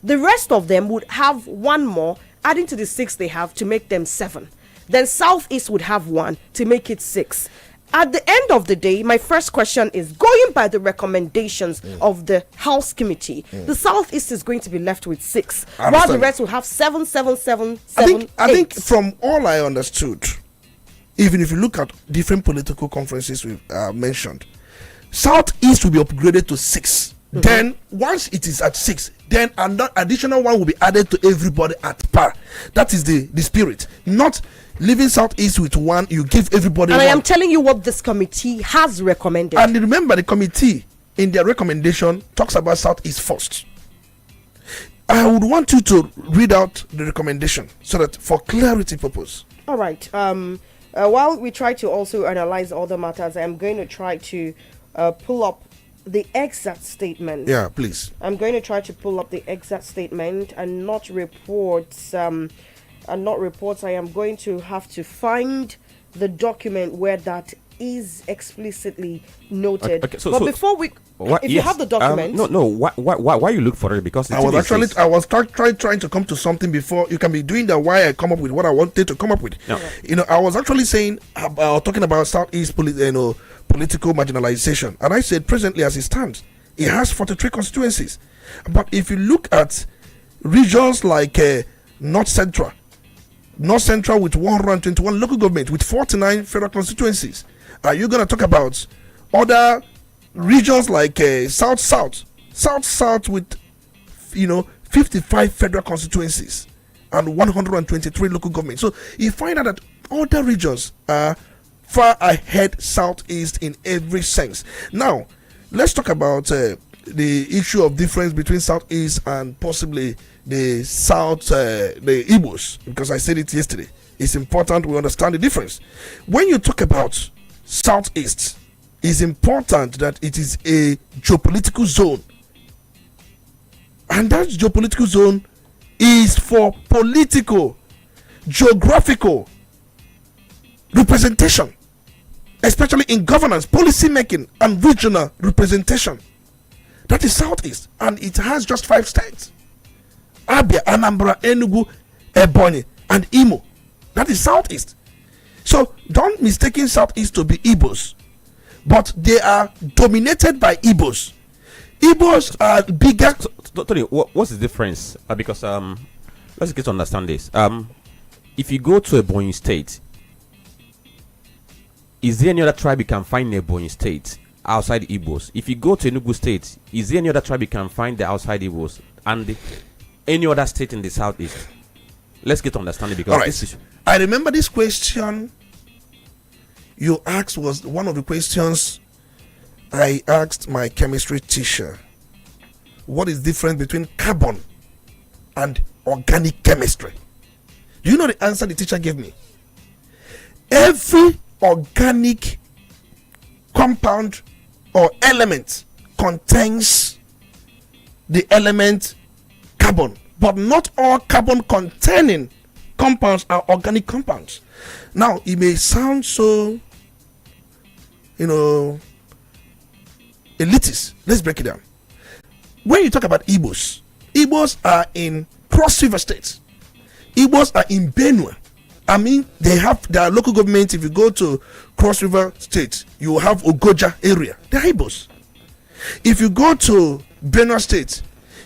The rest of them would have one more, adding to the 6 they have to make them 7. Then Southeast would have 1 to make it 6. At the end of the day, my first question is, going by the recommendations of the House Committee, the Southeast is going to be left with 6, while the rest will have 7, 7, 7, 7, I think from all I understood, even if you look at different political conferences we've mentioned, Southeast will be upgraded to 6. Then once it is at 6, then an additional one will be added to everybody at par. That is the spirit. Not leaving Southeast with 1, you give everybody and 1. I am telling you what this committee has recommended. And remember, the committee in their recommendation talks about Southeast first. I would want you to read out the recommendation so that for clarity purpose. All right. While we try to also analyze other matters, I'm going to try to pull up the exact statement. Yeah, please. I'm going to try to pull up the exact statement and not reports. I am going to have to find the document where that is explicitly noted. Okay, but before we, if you have the document, why you look for it? Because I was trying to come to something before. You can be doing that. Why I come up with what I wanted to come up with. No. I was actually saying talking about Southeast political marginalization, and I said presently as it stands, it has 43 constituencies. But if you look at regions like North Central with 121 local government with 49 federal constituencies, are you going to talk about other regions like South with 55 federal constituencies and 123 local governments? So you find out that other regions are far ahead Southeast in every sense. Now let's talk about the issue of difference between Southeast and possibly the South, the Igbos, because I said it yesterday. It's important we understand the difference. When you talk about Southeast, it's important that it is a geopolitical zone, and that geopolitical zone is for political, geographical representation, especially in governance, policy making, and regional representation. That is Southeast, and it has just 5 states: Abia, Anambra, Enugu, Ebonyi, and Imo. That is Southeast. So don't mistake Southeast to be Igbos, but they are dominated by Igbos. Igbos are bigger. Tony, what's the difference? Because let's get to understand this. If you go to Ebonyi State, is there any other tribe you can find in Ebonyi State outside Igbos? If you go to Enugu State, is there any other tribe you can find there outside Igbos? And any other state in the Southeast? Let's get to understand it, because right. I remember this question you asked was one of the questions I asked my chemistry teacher. What is the difference between carbon and organic chemistry? Do you know the answer the teacher gave me? Every organic compound or element contains the element carbon, but not all carbon containing compounds are organic compounds. Now it may sound so elitist. Let's break it down. When you talk about Igbos are in Cross River State. Igbos are in Benue. I mean, they have their local government. If you go to Cross River State, you have Ogoja area. They're Igbos. If you go to Benue State,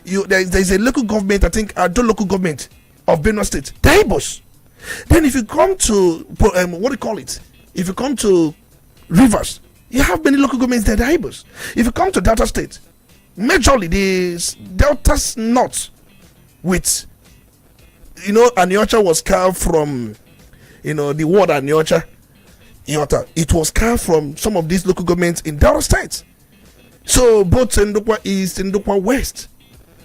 there's a local government, I think, the local government of Benue State. They're Igbos. Then if you come to, if you come to Rivers, you have many local governments that are Igbos. If you come to Delta State, majorly the Delta's North with, Aniocha was carved from, the word Aniocha, it was carved from some of these local governments in Delta State. So both Ndukwa East and Ndukwa West,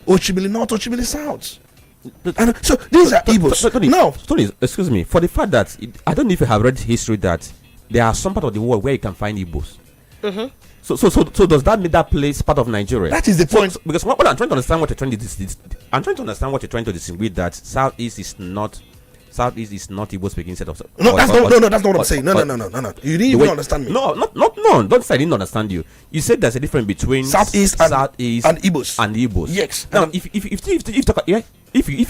Ochimili North, Ochimili South. And so these are Igbos. Tony, excuse me, for the fact that I don't know if you have read history that there are some part of the world where you can find Igbos. Mm-hmm. So does that make that place part of Nigeria? That is the point. Because what I'm trying to understand, I'm trying to understand what you're trying to distinguish, that Southeast is not Igbo speaking set of. No, that's not what I'm saying. No. You didn't even understand me. No. Don't say I didn't understand you. You said there's a difference between Southeast and Igbos. Yes. Now, if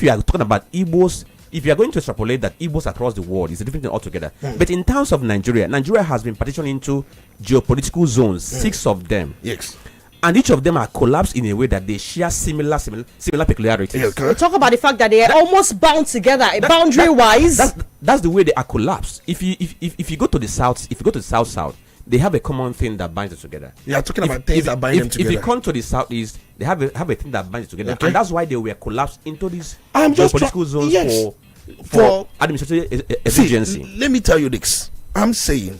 you are talking about Igbos, if you are going to extrapolate that Igbos across the world is a different thing altogether. But in terms of Nigeria has been partitioned into geopolitical zones, 6 of them. Yes. And each of them are collapsed in a way that they share similar peculiarities. Yeah, okay. We talk about the fact that they are almost bound together, boundary-wise. That's the way they are collapsed. If you go to the south, south, they have a common thing that binds it together. You are talking about things that bind them together. If you come to the southeast, they have a thing that binds it together, and that's why they were collapsed into these geopolitical zones for administrative efficiency. Let me tell you this. I'm saying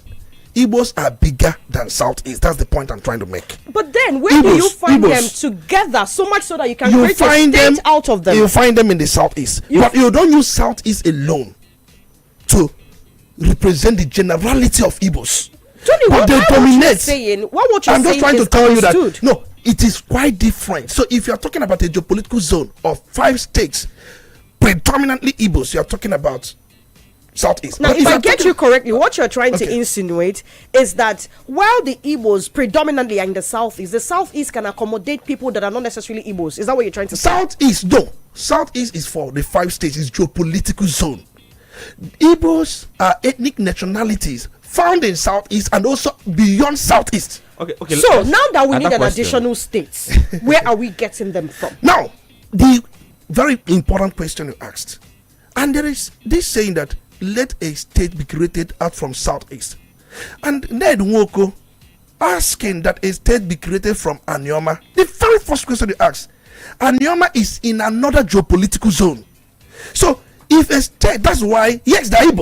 Igbos are bigger than Southeast. That's the point I'm trying to make. But then, where do you find them together so much so that you can create a state out of them? You find them in the Southeast. But you don't use Southeast alone to represent the generality of Igbos. Tony, But they dominate. What you're I'm just saying trying to is tell you understood. that no, it is quite different. So if you are talking about a geopolitical zone of 5 states, predominantly Igbos, you are talking about Southeast. Now, But if I you are get talking- you correctly, what you're trying to Okay. insinuate is that while the Igbos predominantly are in the Southeast, the Southeast can accommodate people that are not necessarily Igbos. Is that what you're trying to say? Southeast, no. Southeast is for the 5 states, it's geopolitical zone. Igbos are ethnic nationalities found in Southeast and also beyond Southeast. Okay. So now that we need Another an question. additional state, where are we getting them from? Now, the very important question you asked, and there is this saying that let a state be created out from Southeast, and Ned Nwoko asking that a state be created from Anioma. The very first question you asked, Anioma is in another geopolitical zone. So if a state, that's why, yes, there are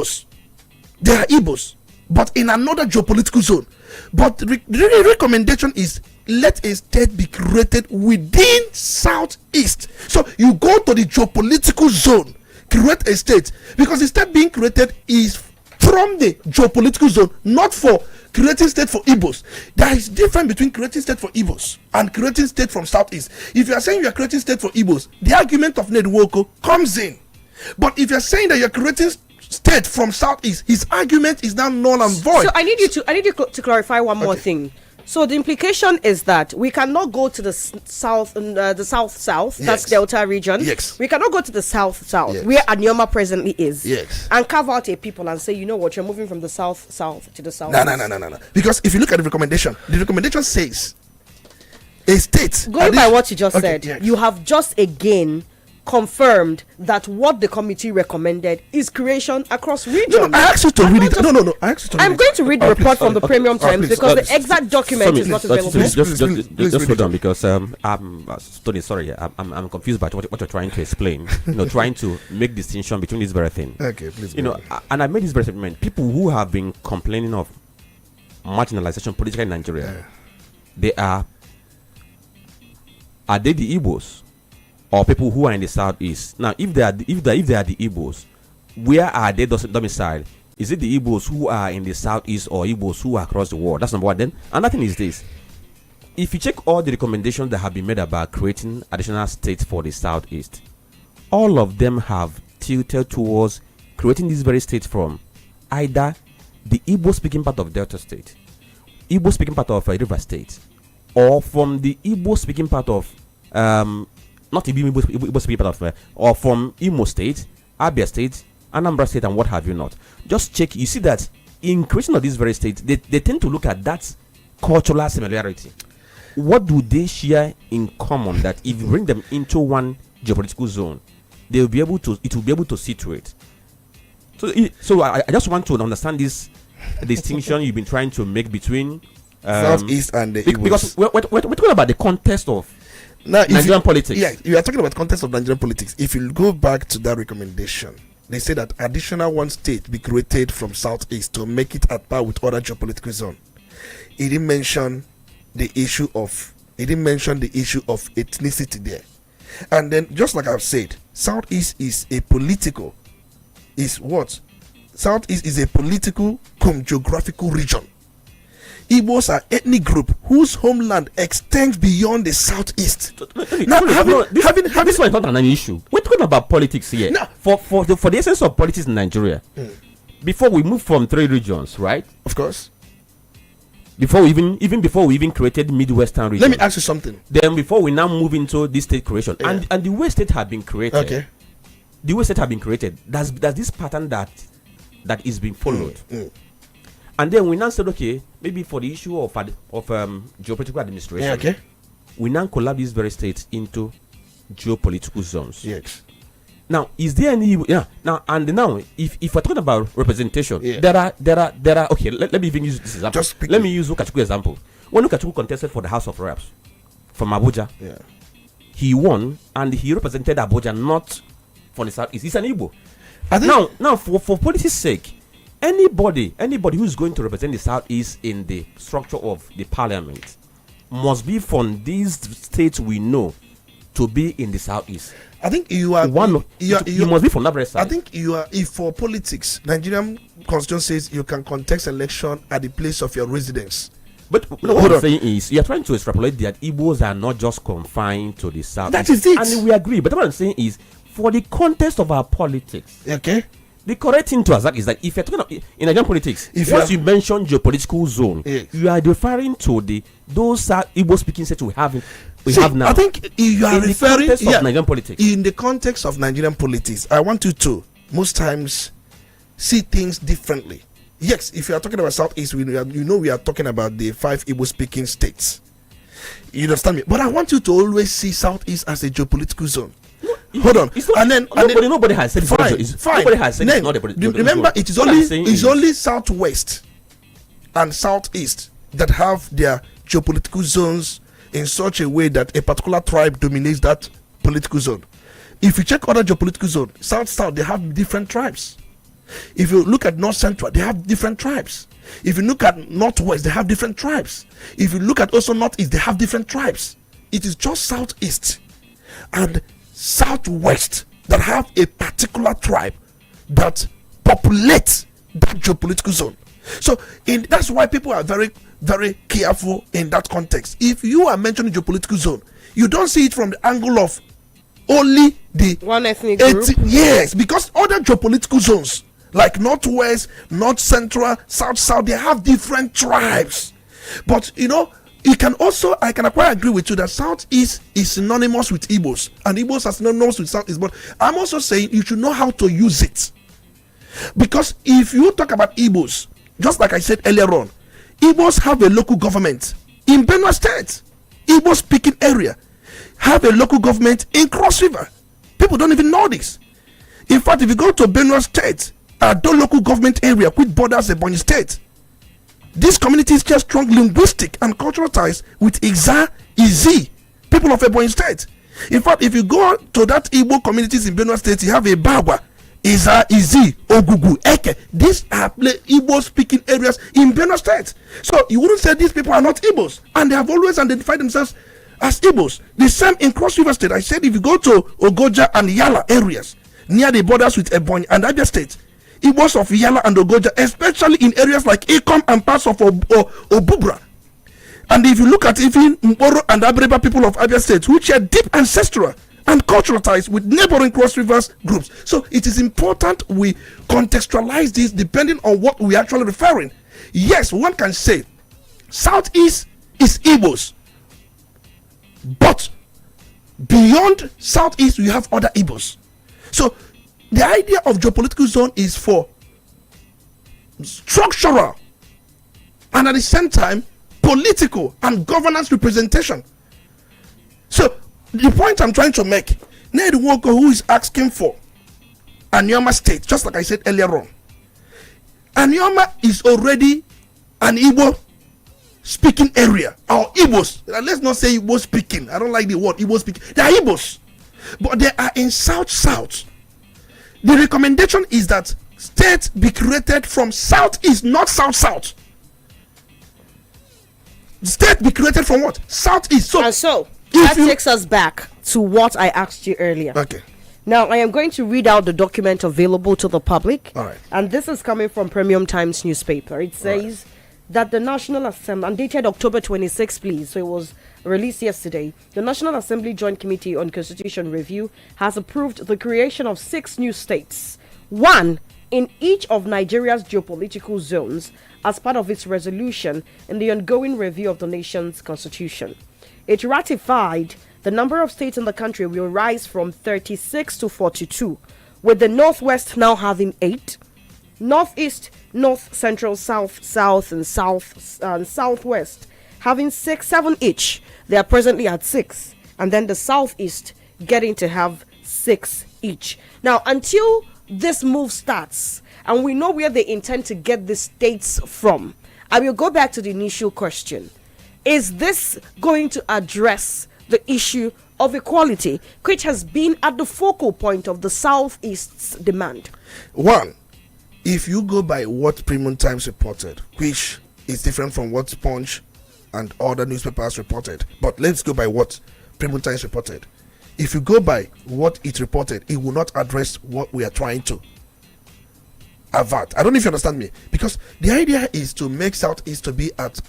Igbos, but in another geopolitical zone. But the recommendation is let a state be created within Southeast. So you go to the geopolitical zone, create a state, because the state being created is from the geopolitical zone, not for creating state for Igbos. There is difference between creating state for Igbos and creating state from Southeast. If you are saying you are creating state for Igbos, the argument of Ned Nwoko comes in. But if you are saying that you are creating state from Southeast, his argument is now null and void. So I need you to clarify one more thing. So the implication is that we cannot go to the south, south. That's Yes. Delta region. Yes. We cannot go to the south, Yes. where Anioma presently is. Yes. And carve out a people and say, you know what, you're moving from the south to the south. No. Because if you look at the recommendation says a state. Going by what you just said, yes. you have just again confirmed that what the committee recommended is creation across regions. No, I asked you to read it. No. I asked you to read it. I'm going to read the report from the Premium Times please, because the please. exact document is not available. Please, Just read hold it. on, because Tony, sorry, I'm confused by what you're trying to explain. Trying to make distinction between this very thing. Okay, please. And I made this very statement. People who have been complaining of marginalization politically in Nigeria, they are they the Igbos or people who are in the Southeast? Now, if they are the Igbos, where are they domiciled? Is it the Igbos who are in the Southeast or Igbos who are across the world? That's number one. Then another thing is this: if you check all the recommendations that have been made about creating additional states for the Southeast, all of them have tilted towards creating these very states from either the Igbo-speaking part of Delta State, Igbo-speaking part of River State, or from the Igbo-speaking part of not Igbo-speaking part of or from Imo State, Abia State, Anambra State, and what have you not. Just check. You see that in creation of these very states, they tend to look at that cultural similarity. What do they share in common that if you bring them into one geopolitical zone, they will be able to? It will be able to situate. So I just want to understand this distinction you've been trying to make between Southeast and the Igbos. because we're talking about the context of Now, Nigerian politics. Yeah, you are talking about context of Nigerian politics. If you go back to that recommendation, they say that additional one state be created from Southeast to make it at par with other geopolitical zone. He didn't mention the issue of ethnicity there. And then, just like I've said, Southeast is a political geographical region. Igbos are ethnic group whose homeland extends beyond the Southeast. Now, this one is not an issue. We're talking about politics here. No. For the essence of politics in Nigeria, before we move from 3 regions, right? Of course. Before we even created Midwestern region. Let me ask you something. Then before we now move into this state creation, and the way state have been created, Okay. the way state have been created, there's this pattern that is being followed. And then we now said, okay, maybe for the issue of geopolitical administration, Yeah, okay. we now collapse these very states into geopolitical zones. Yes. Now, is there any now if we're talking about representation, Yeah. there are okay, let me even use this example. Let me use Okachuku example. When Okachuku contested for the House of Reps from Abuja, Yeah. he won and he represented Abuja, not for the South. He's an Igbo. I think Now for policy's sake, anybody who is going to represent the Southeast in the structure of the parliament must be from these states we know to be in the southeast. I think you are you must be from that side. I think you are. If for politics, Nigerian constitution says you can contest election at the place of your residence. But what I'm saying is, you're trying to extrapolate that Igbos are not just confined to the south. That is it. And we agree. But what I'm saying is, for the context of our politics, okay, the correct thing to ask is that if you're talking about, in Nigerian politics, once you mention geopolitical zone, you are referring to those Igbo speaking states we have now. I think you are referring the context of Nigerian politics. In the context of Nigerian politics, I want you to most times see things differently. Yes, if you are talking about Southeast, we are talking about the 5 Igbo-speaking states. You understand me? But I want you to always see Southeast as a geopolitical zone. Hold on. Nobody has said fine. Nobody has said it's not a political zone. Remember, it is only Southwest and Southeast that have their geopolitical zones in such a way that a particular tribe dominates that political zone. If you check other geopolitical zones, South, they have different tribes. If you look at North Central, they have different tribes. If you look at Northwest, they have different tribes. If you look at also Northeast, they have different tribes. It is just Southeast and Southwest that have a particular tribe that populates that geopolitical zone. So that's why people are very, very careful in that context. If you are mentioning geopolitical zone, you don't see it from the angle of only the one ethnic group. Yes, because other geopolitical zones like Northwest, North Central, South, they have different tribes. But I can quite agree with you that Southeast is synonymous with Igbos, and Igbos are synonymous with Southeast. But I'm also saying you should know how to use it, because if you talk about Igbos, just like I said earlier on, Igbos have a local government in Benue State. Igbo speaking area have a local government in Cross River. People don't even know this. In fact, if you go to Benue State, the local government area which borders Ebonyi State, these communities share strong linguistic and cultural ties with Izi, people of Ebonyi State. In fact, if you go to that Igbo communities in Benue State, you have a Bagua, Izi, Ogugu, Eke. These are Igbo speaking areas in Benue State. So you wouldn't say these people are not Igbos, and they have always identified themselves as Igbos. The same in Cross River State. I said if you go to Ogoja and Yala areas near the borders with Ebonyi and Abia State, Igbos of Yala and Ogoja, especially in areas like Ikom and parts of Obubra. And if you look at even Mboro and Abreba people of Abia State, which are deep ancestral and cultural ties with neighboring Cross Rivers groups. So it is important we contextualize this depending on what we are actually referring. Yes, one can say Southeast is Igbos, but beyond Southeast we have other Igbos. So the idea of geopolitical zone is for structural and at the same time political and governance representation. So the point I'm trying to make, Ned Walker, who is asking for Anioma State, just like I said earlier on, Anioma is already an Igbo speaking area, or Igbos. Let's not say Igbo speaking. I don't like the word Igbo speaking. They are Igbos, but they are in South. The recommendation is that states be created from Southeast, not South. State be created from what? Southeast. So that takes us back to what I asked you earlier. Okay. Now I am going to read out the document available to the public. All right. And this is coming from Premium Times newspaper. It says that the National Assembly, and dated October 26, please, so it was released yesterday, the National Assembly Joint Committee on Constitution Review has approved the creation of 6 new states, 1 in each of Nigeria's geopolitical zones, as part of its resolution in the ongoing review of the nation's constitution. It ratified the number of states in the country will rise from 36 to 42, with the Northwest now having 8, Northeast, North Central, South, and Southwest having 7 each. They are presently at 6, and then the Southeast getting to have 6 each. Now, until this move starts, and we know where they intend to get the states from, I will go back to the initial question. Is this going to address the issue of equality, which has been at the focal point of the Southeast's demand? 1, if you go by what Premium Times reported, which is different from what Punch and other newspapers reported, but let's go by what Premium Times reported. if you go by what it reported, it will not address what we are trying to avert. I don't know if you understand me, because the idea is to make Southeast to be at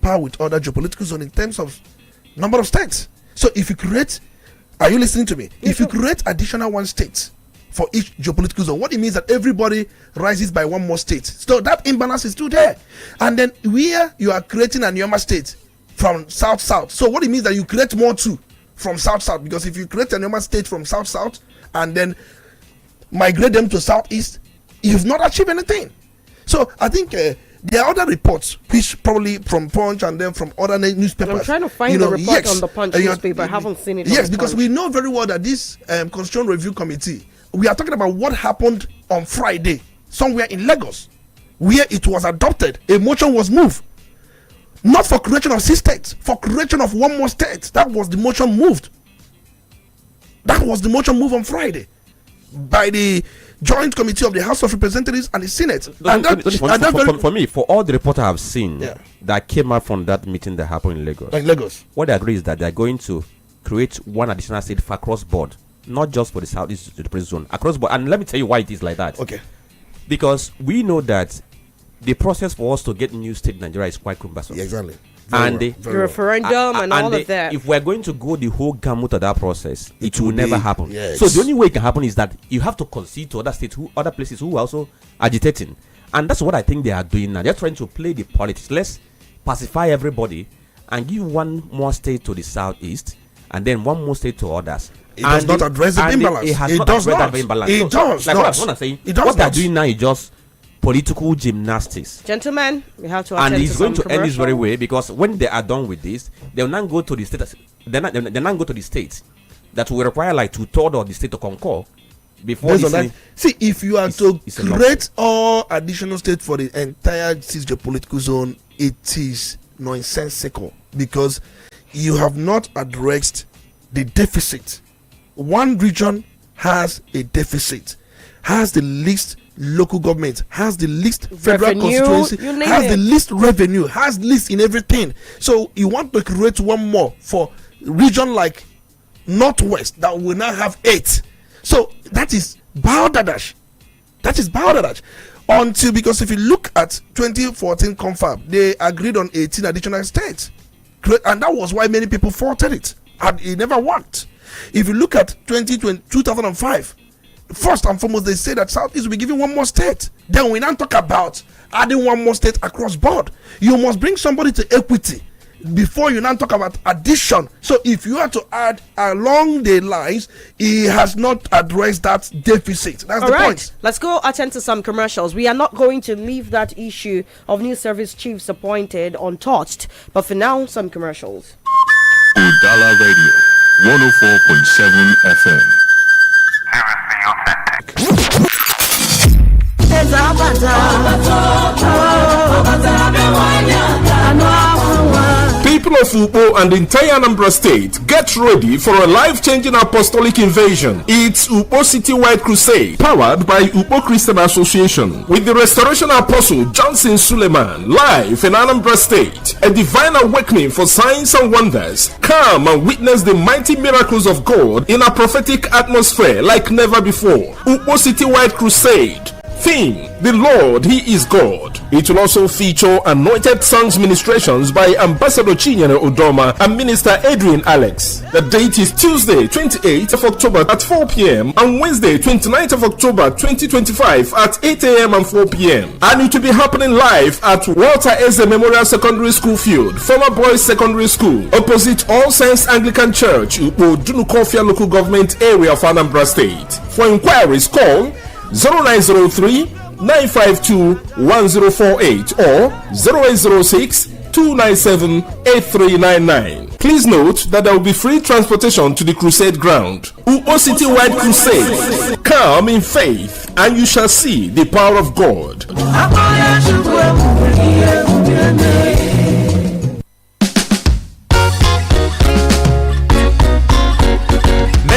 par with other geopolitical zones in terms of number of states. So if you create, are you listening to me? If you create additional one state for each geopolitical zone, what it means that everybody rises by one more state. So that imbalance is still there. And then where you are creating a Nyoma state from south-south. So what it means that you create more too from south-south, because if you create a Nyoma state from south-south and then migrate them to southeast, you've not achieved anything. So I think there are other reports, which probably from Punch and then from other newspapers. I'm trying to find the report on the Punch newspaper. I haven't seen it. Yes, because we know very well that this Constitutional Review Committee, we are talking about what happened on Friday, somewhere in Lagos, where it was adopted. A motion was moved. Not for creation of 6 states, for creation of one more state. That was the motion moved. That was the motion moved on Friday by the Joint Committee of the House of Representatives and the Senate. For me, for all the reports I have seen that came out from that meeting that happened in Lagos, what they agree is that they are going to create one additional state for across board, not just for the Southeast zone, across board. And let me tell you why it is like that. Okay. Because we know that the process for us to get new state in Nigeria is quite cumbersome. Yeah, exactly. The referendum and all of that. If we're going to go the whole gamut of that process, it will never happen. Yes. So the only way it can happen is that you have to concede to other states, other places who are also agitating. And that's what I think they are doing now. They're trying to play the politics. Let's pacify everybody and give one more state to the southeast and then one more state to others. It does not address the imbalance. It does not. It does not. What I'm saying, what they're doing now is just political gymnastics. Gentlemen, we have to attend and it's to going to some end this very commercial. way, because when they are done with this, they will now go to the state. They now go to the states that will require like 2/3 of the state to concur before that. See, if you are to create all additional states for the entire 6 geopolitical zone, it is nonsensical, because you have not addressed the deficit. One region has a deficit, has the least local government, has the least federal constituency, has the least revenue, has least in everything. So you want to create one more for region like Northwest that will now have 8. So that is Bangladesh. That is Bangladesh. Until, because if you look at 2014 confab, they agreed on 18 additional states, and that was why many people faulted it, and it never worked. If you look at 2005, first and foremost, they say that Southeast will be given one more state. Then we now talk about adding one more state across board. You must bring somebody to equity before you now talk about addition. So if you are to add along the lines, he has not addressed that deficit. That's all the point. Let's go attend to some commercials. We are not going to leave that issue of new service chiefs appointed untouched. But for now, some commercials. Udala Radio, 104.7 FM. People of Upo and the entire Anambra State, get ready for a life-changing apostolic invasion. It's Upo Citywide Crusade, powered by Upo Christian Association, with the Restoration Apostle Johnson Suleiman, live in Anambra State. A divine awakening for signs and wonders. Come and witness the mighty miracles of God in a prophetic atmosphere like never before. Upo Citywide Crusade. Theme: the Lord, He is God. It will also feature anointed songs ministrations by Ambassador Chinyere Udoma and Minister Adrian Alex. The date is Tuesday, 28th of October at 4 p.m. and Wednesday, 29th of October 2025 at 8 a.m. and 4 p.m. And it will be happening live at Walter Eze Memorial Secondary School Field, former Boys Secondary School, opposite All Saints Anglican Church, Upo Dunukofia Local Government Area of Anambra State. For inquiries, call 0903-952-1048 or 0806-297-8399. Please note that there will be free transportation to the crusade ground. Upo Citywide Crusade. Come in faith and you shall see the power of God.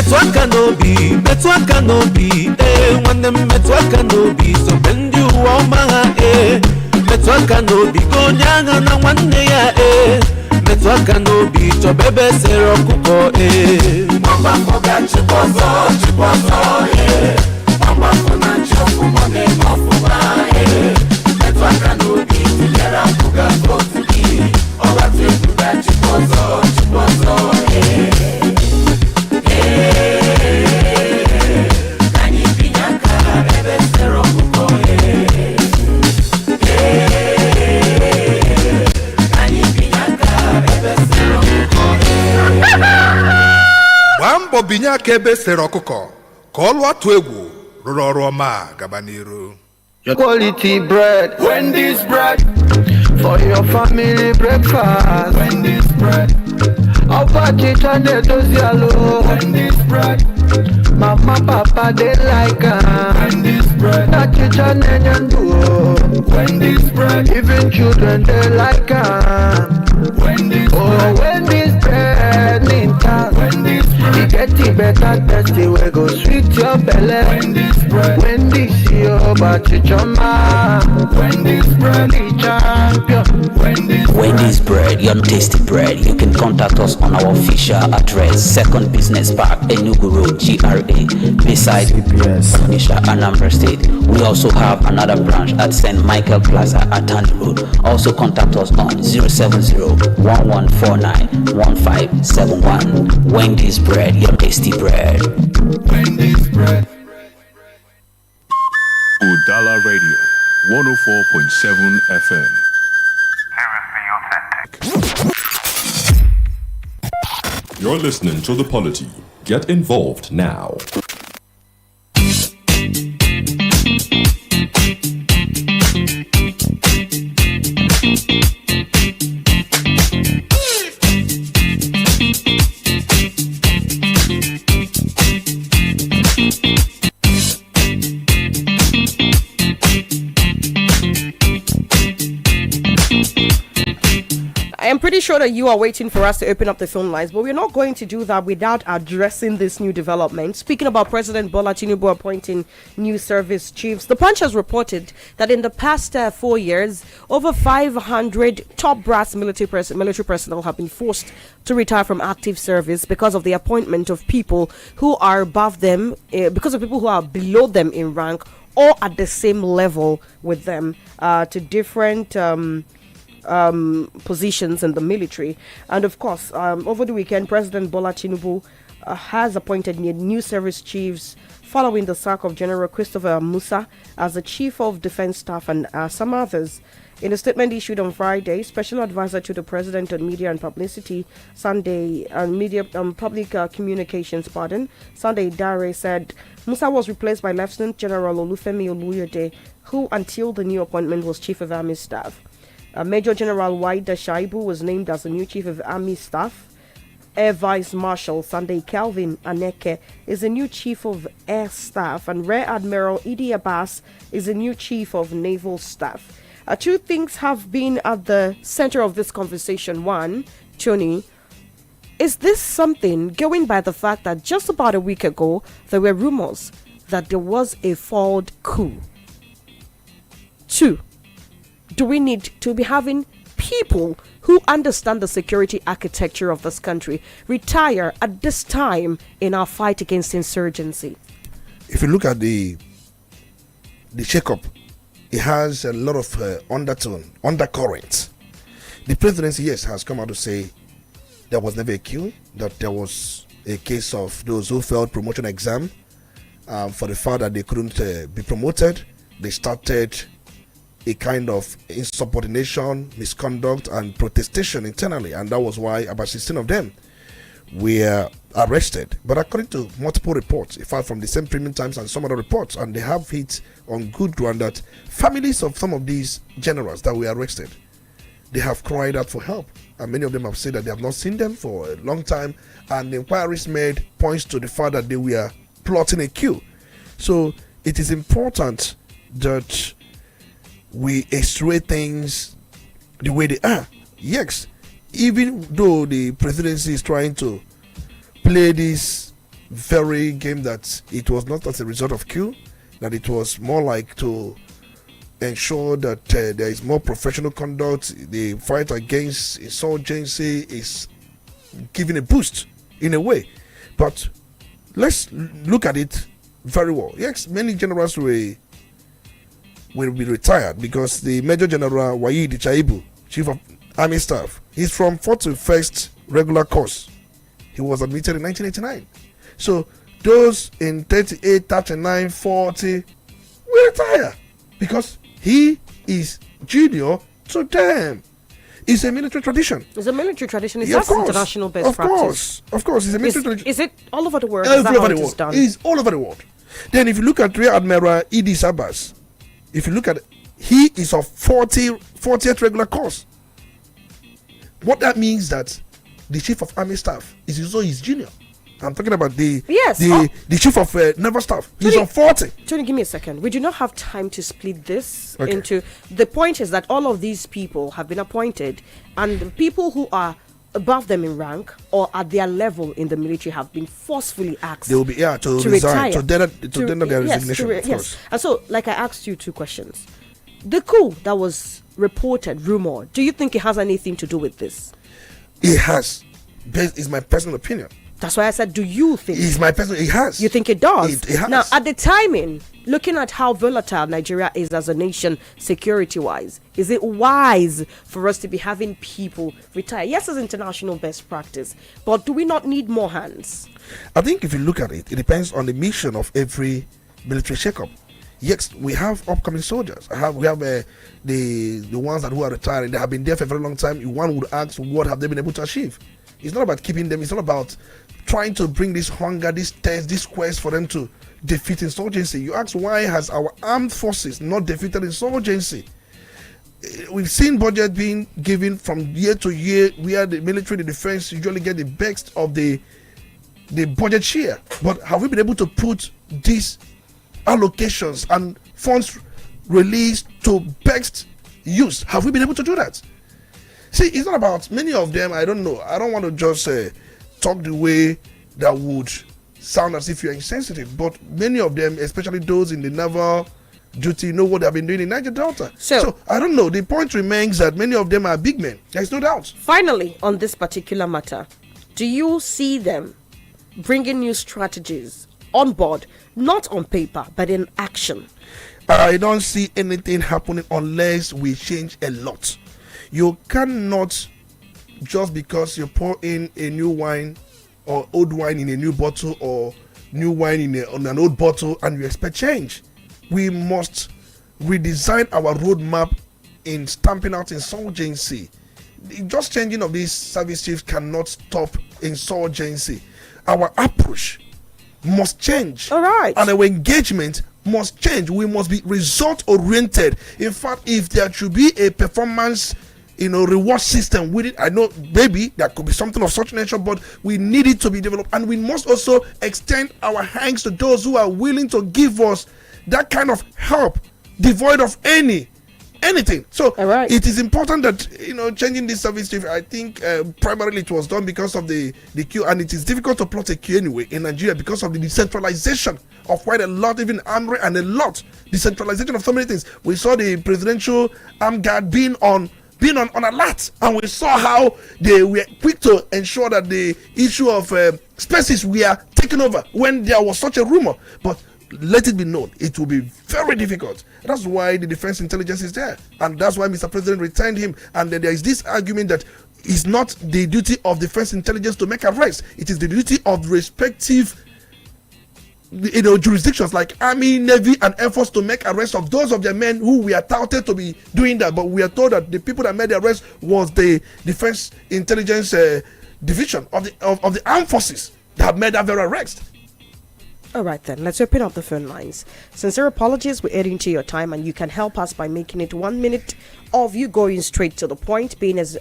Metwaka no be, when them metwaka no be, so bend you woman, metwaka no be, go nyanga na one ya, Netwaka no be chobebe sero kuko Mama foga chipozo Mama fona chofu mone mofuma Netwaka no be together fuga go to be Oba te fuga chipozo Nani pinyaka bebe sero kuko Wambo binya kebe sere ọkụkọ ka ọ lụọ atụ egwu rụrụ ọrụ ọma gaba n'iru. Quality bread, Wendy's bread, for your family breakfast. Wendy's bread, Opa Chande Dozialo. Wendy's bread, Mama Papa they like Wendy's bread, Nachicha Nenyandu. Wendy's bread, even children they like Wendy's bread, Wendy's bread, Ninta. Wendy's bread, you get it better tasty, we go sweet your belly. Wendy's bread, Wendy's your bachichoma. Wendy's bread, the champion. Wendy's bread, your tasty bread. You can contact us on our official address, Second Business Park, Enugu Road, GRA, beside Onitsha, Anambra State. We also have another branch at St. Michael Plaza at Tandy Road. Also contact us on 070-1149-1571. Wendy's bread, your tasty bread. Wendy's bread. Udala Radio, 104.7 FM. You're listening to the Polity. Get involved now. I'm pretty sure that you are waiting for us to open up the phone lines, but we're not going to do that without addressing this new development. Speaking about President Bola Tinubu appointing new service chiefs, the Punch has reported that in the past 4 years, over 500 top brass military personnel have been forced to retire from active service because of the appointment of people who are above them, because of people who are below them in rank or at the same level with them, to different positions in the military. And of course, over the weekend, President Bola Tinubu has appointed new service chiefs following the sack of General Christopher Musa as the Chief of Defense Staff and some others. In a statement issued on Friday, Special Advisor to the President on Media and Publicity, Sunday Public Communications, Sunday Dare said Musa was replaced by Lieutenant General Olufemi Oluyode, who until the new appointment was Chief of Army Staff. Major General Waida Shaibu was named as the new Chief of Army Staff. Air Vice Marshal Sunday Calvin Aneke is the new Chief of Air Staff, and Rear Admiral Idi Abbas is the new Chief of Naval Staff. Two things have been at the center of this conversation. One, Tony, is this something going by the fact that just about a week ago there were rumors that there was a failed coup? Two, do we need to be having people who understand the security architecture of this country retire at this time in our fight against insurgency? If you look at the shake-up, it has a lot of undercurrents. The presidency, yes, has come out to say there was never a coup, that there was a case of those who failed promotion exam. For the fact that they couldn't be promoted, they started a kind of insubordination, misconduct, and protestation internally, and that was why about 16 of them were arrested. But according to multiple reports, in fact from the same Premium Times and some other reports, and they have it on good ground that families of some of these generals that were arrested, they have cried out for help, and many of them have said that they have not seen them for a long time, and the inquiries made points to the fact that they were plotting a coup. So it is important that we x-ray things the way they are. Yes, even though the presidency is trying to play this very game that it was not as a result of coup, that it was more like to ensure that there is more professional conduct. The fight against insurgency is given a boost in a way. But let's look at it very well. Yes, many generals will be retired because the Major General Waid Chaibu, Chief of Army Staff, he's from 41st Regular Course. He was admitted in 1989. So those in 38, 39, 40 will retire because he is junior to them. It's a military tradition. It's a military tradition. It's just international best practice. Of course. It's a military tradition. Is it all over the world? All over the world. It's all over the world. Then if you look at Rear Admiral Idris Abbas, if you look at it, he is of 40th regular course. What that means that the Chief of Army Staff is also his junior. I'm talking about the Chief of Naval Staff. He's on 40. Tony, give me a second. We do not have time to split this into... The point is that all of these people have been appointed, and the people who are above them in rank or at their level in the military have been forcefully asked they will be to resign, to tender their resignation. Yes. And so, like I asked you two questions. The coup that was reported, rumored, do you think it has anything to do with this? It has. It's my personal opinion. That's why I said, do you think? It's my personal. It has. You think it does? It has. Now, at the timing, looking at how volatile Nigeria is as a nation, security-wise, is it wise for us to be having people retire? Yes, it's international best practice, but do we not need more hands? I think if you look at it, it depends on the mission of every military shakeup. Yes, we have upcoming soldiers. We have the ones who are retiring. They have been there for a very long time. One would ask, what have they been able to achieve? It's not about keeping them. It's not about trying to bring this hunger, this thirst, this quest for them to defeat insurgency. You ask, why has our armed forces not defeated insurgency? We've seen budget being given from year to year, where the military, the defense usually get the best of the budget share. But have we been able to put these allocations and funds released to best use? Have we been able to do that? See, it's not about many of them. I don't know. I don't want to just talk the way that would sound as if you're insensitive. But many of them, especially those in the naval duty, know what they've been doing in Niger Delta. So I don't know. The point remains that many of them are big men. There's no doubt. Finally, on this particular matter, do you see them bringing new strategies on board, not on paper, but in action? I don't see anything happening unless we change a lot. You cannot, just because you pour in a new wine or old wine in a new bottle or new wine in an old bottle, and you expect change. We must redesign our roadmap in stamping out insurgency. Just changing of these service chiefs cannot stop insurgency. Our approach must change. All right. And our engagement must change. We must be result oriented. In fact, if there should be a performance reward system with it, I know maybe that could be something of such nature, but we need it to be developed, and we must also extend our hands to those who are willing to give us that kind of help, devoid of anything. So it is important that changing this service chief, I think primarily it was done because of the queue, and it is difficult to plot a queue anyway in Nigeria because of the decentralization of quite a lot, even armory and a lot decentralization of so many things. We saw the presidential armed guard being on alert, and we saw how they were quick to ensure that the issue of spaces were taken over when there was such a rumor. But let it be known, it will be very difficult. That's why the defense intelligence is there, and that's why Mr. President retained him. And then there is this argument that it's not the duty of defense intelligence to make arrests. It is the duty of the respective jurisdictions like Army, Navy, and Air Force to make arrests of those of their men who we are touted to be doing that. But we are told that the people that made the arrest was the Defense Intelligence Division of the Armed Forces that made that very arrest. All right, then, let's open up the phone lines. Sincere apologies, we're adding to your time, and you can help us by making it 1 minute of you going straight to the point, being as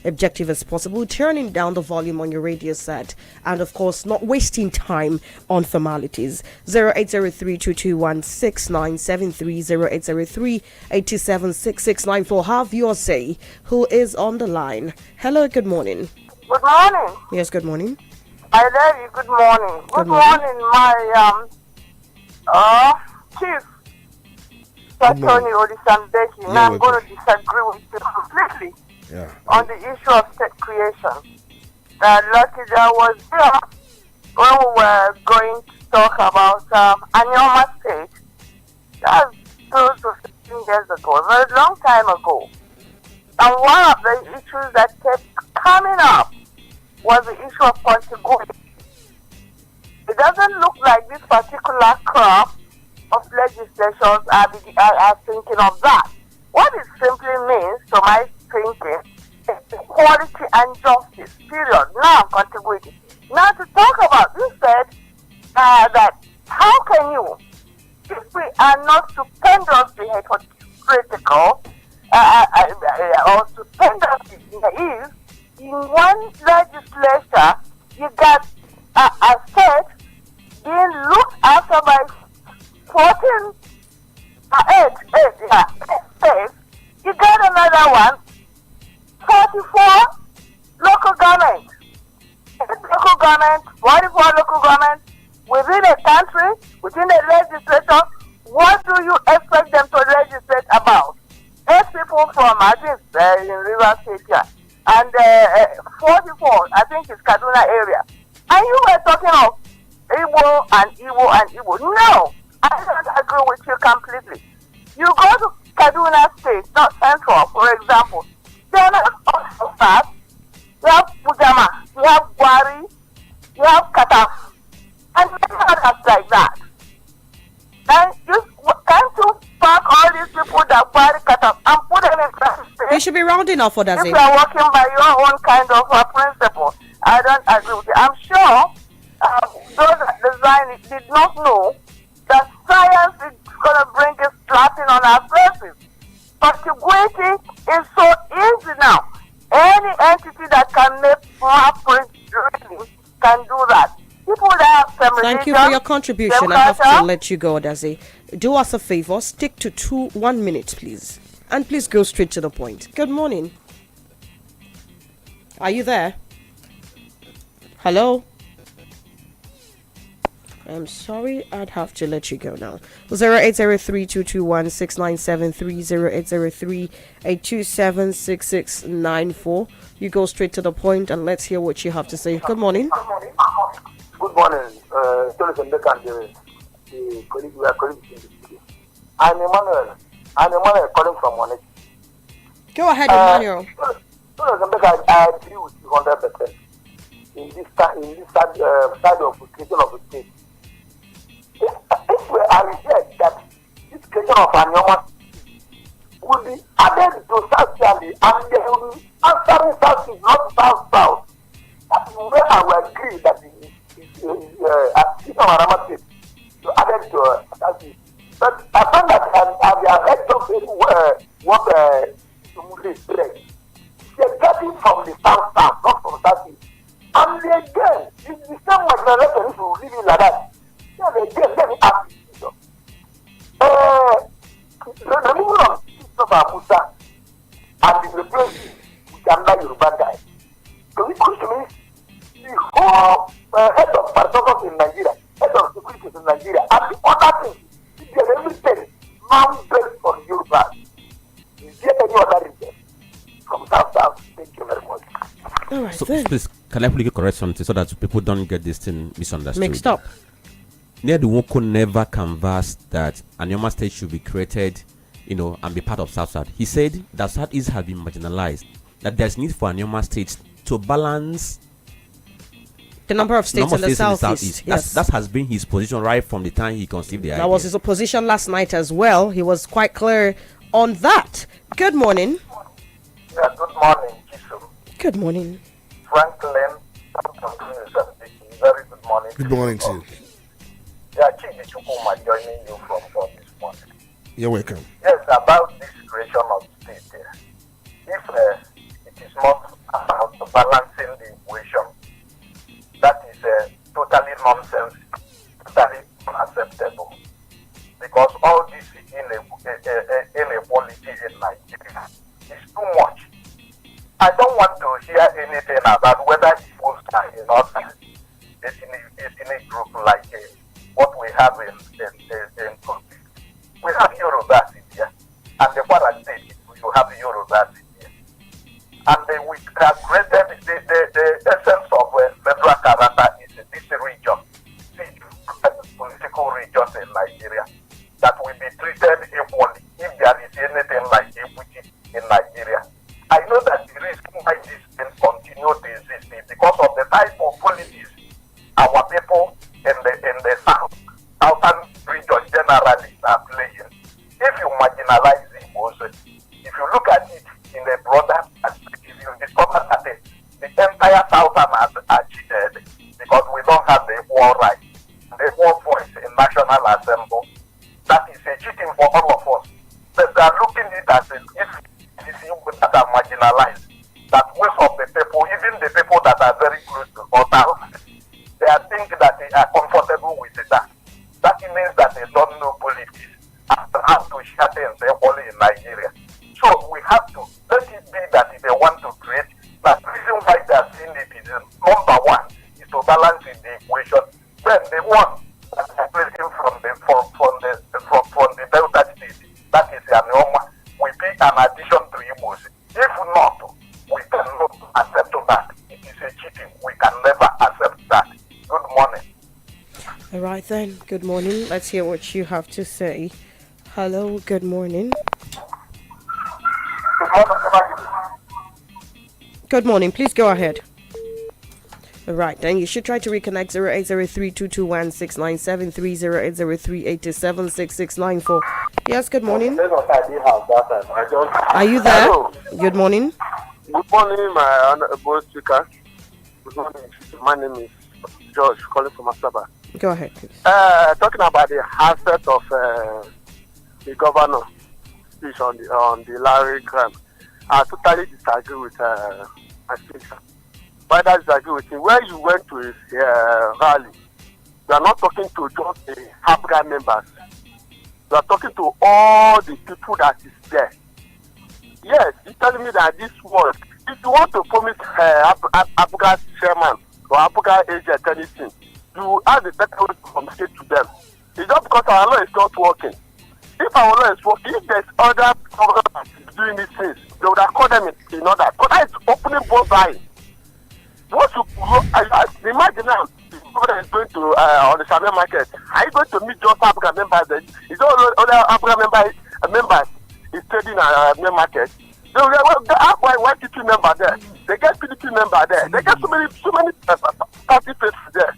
objective as possible, turning down the volume on your radio set, and of course, not wasting time on formalities. 0803-221-6973, 0803-827-6694. Have your say. Who is on the line? Hello, good morning. Good morning. Yes, good morning. I love you. Good morning. Good morning, my chief. Dr. Tony Olisa Mbeki. Yeah, Now I'm going to disagree with you completely on the issue of state creation. Lucky that was there when we were going to talk about Anyoma State. That was close to 15 years ago, a very long time ago. And one of the issues that kept coming up was the issue of contiguity. It doesn't look like this particular crop of legislations are thinking of that. What it simply means, to my thinking, is equality and justice, period. Now, contiguity. Now, to talk about, you said that how can you, if we are not stupendously hypocritical or stupendously naive, in one legislature, you got a state being looked after by 14, 8 states. You got another one, 44 local government. 44 local government within a country, within a legislature. What do you expect them to legislate about? 8 people from, I think, in River State here, and 44, I think it's Kaduna area. And you were talking of Igbo and Igbo and Igbo. No, I don't agree with you completely. You go to Kaduna State, not Central, for example. They are not also fast. You have Pujama, you have Gwari, you have Kataf, and others like that. And you can't you pack all these people that Gwari, Kataf, and put them in class. You should be rounding off for that. If you are working by your own kind of principle, I don't agree with you. I'm sure those that designed it did not know that science is going to bring a slapping on our faces. Contiguity is so easy now. Any entity that can make proper really can do that. People that have some Thank you for your contribution. I have to let you go, Dazi. Do us a favor, stick to 1 minute, please. And please go straight to the point. Good morning. Are you there? Hello? I'm sorry, I'd have to let you go now. 0803-221-6973, 0803-827-6694. You go straight to the point and let's hear what you have to say. Good morning. Good morning, Tony Mbeki and the colleagues in the studio. I'm Emmanuel calling from Onitsha. Go ahead, Emmanuel. Tony Mbeki, I agree with you 100% in this side of the creation of the state. If we are reject that this creation of Anyoma will be added to South Valley and they will be answering South East, not South. That is where I will agree that it is Anyoma state to add it to South East. But I found that I have read so very well what Sumuli said. They're getting from the South, not from South East. And again, it's the same way the if you live in like that. Yeah, again, let me ask you. The removal of Christopher Musa and the replacement with another Yoruba guy. So it could mean the whole head of paradox in Nigeria, head of security in Nigeria, and the other thing, they are everything now based on Yoruba. Is there any other reason from South? Thank you very much. All right, so please, can I please correct something so that people don't get this thing misunderstood? Mixed up. Near the Woko never canvassed that Anyoma State should be created, and be part of South. He said that Southeast has been marginalized, that there's need for Anyoma State to balance the number of states in the Southeast. Yes. That has been his position right from the time he conceived the idea. That was his position last night as well. He was quite clear on that. Good morning. Yeah, good morning, Chisom. Good morning. Franklin, very good morning. Good morning to you. Yeah, Chief Chukuma joining you from this morning. You're welcome. Yes, about this creation of state there. If it is not about balancing the equation, that is totally nonsense, totally unacceptable. Because all this inequality in Nigeria is too much. I don't want to hear anything about whether it was in other ethnic group like what we have in Kogi. We have Yoruba in the the essence of federal character is this region, these political regions in Nigeria, that will be treated equally if there is anything like equity in Nigeria. I know that the reason why this can continue to exist is because of the type of politics our people in the southern region generally are playing. If you marginalize it, also, if you look at it in a broader perspective, you discover that the entire southern are cheated because we don't have the equal right, the equal voice in National Assembly. That is a cheating for all of us. But they are looking at it as if it is you that are marginalized, that most of the people, even the people that are very close to us, they are thinking that they are comfortable with that. That means that they don't know politics and have to share things equally in Nigeria. So we have to let it be that if they want to create, the reason why they are seeing it is number one is to balance in the equation. Then the one that is placing from the Delta State, that is Anioma, will be an addition to Igbos. If not, we cannot accept that. It is a cheating. We can never accept that. Good morning. All right then. Good morning. Let's hear what you have to say. Hello. Good morning. Good morning. Please go ahead. All right, then you should try to reconnect 0803-221-697-3080-387-6694. Yes, good morning. Are you there? Hello. Good morning. Good morning, my honorable speaker. Good morning. My name is George, calling from Asaba. Go ahead, please. Talking about the aspect of the governor speech on the Larry crime, I totally disagree with my speaker. Why I disagree with him? When you went to his rally, you are not talking to just the African members. You are talking to all the people that is there. Yes, he's telling me that this world, if you want to promise Africa chairman or Africa agent anything, you have a better way to communicate to them. It's not because our law is not working. If our law is working, if there's other programs that is doing these things, they would have called them in order. Because that is opening both eyes. Once you imagine now, the government is going to on the Samuel market. Are you going to meet just African members? Is all other African members is trading main market? They have YTP member there. They get PDP member there. They get so many party faces there.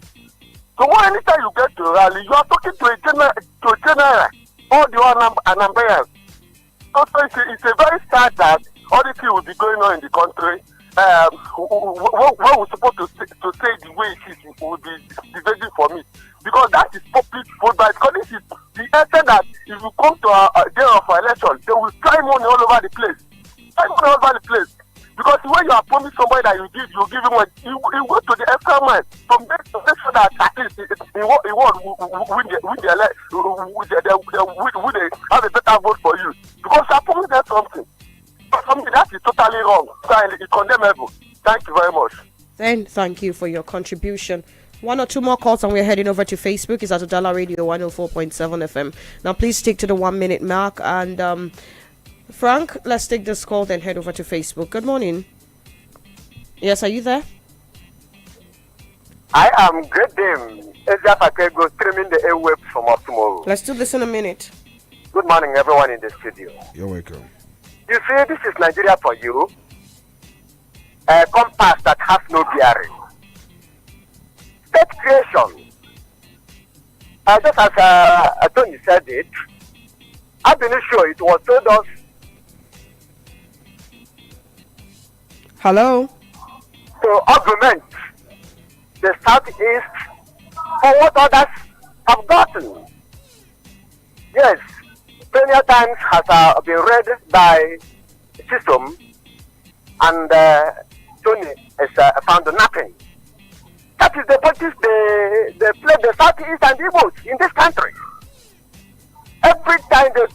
So anytime you get to a rally, you are talking to a general, all the Anambras. So it's a very sad that all the things will be going on in the country. What we're supposed to say the way it is would be dividing for me, because that is public vote by, because this is the essence that if you come to a day of election, they will try money all over the place. Because when you are promising somebody that you give him one, you go to the extra mile to make sure that at least he won't win the have a better vote for you. Because you are promising them something. Something that is totally wrong. It's condemnable. Thank you very much. Then thank you for your contribution. One or two more calls and we're heading over to Facebook. It's at Udala Radio 104.7 FM. Now please stick to the 1 minute mark. And Frank, let's take this call then head over to Facebook. Good morning. Yes, are you there? I am good. It's just like I go streaming the airwaves from us tomorrow. Let's do this in a minute. Good morning, everyone in the studio. You're welcome. You see, this is Nigeria for you. A compass that has no bearing. State creation. Just as Tony said it, I've been sure it was told us. Hello? To augment the Southeast for what others have gotten. Yes. Plenty times has been read by Chisom, and Tony has found nothing. That is the politics they play the Southeast and Igbos in this country. Every time they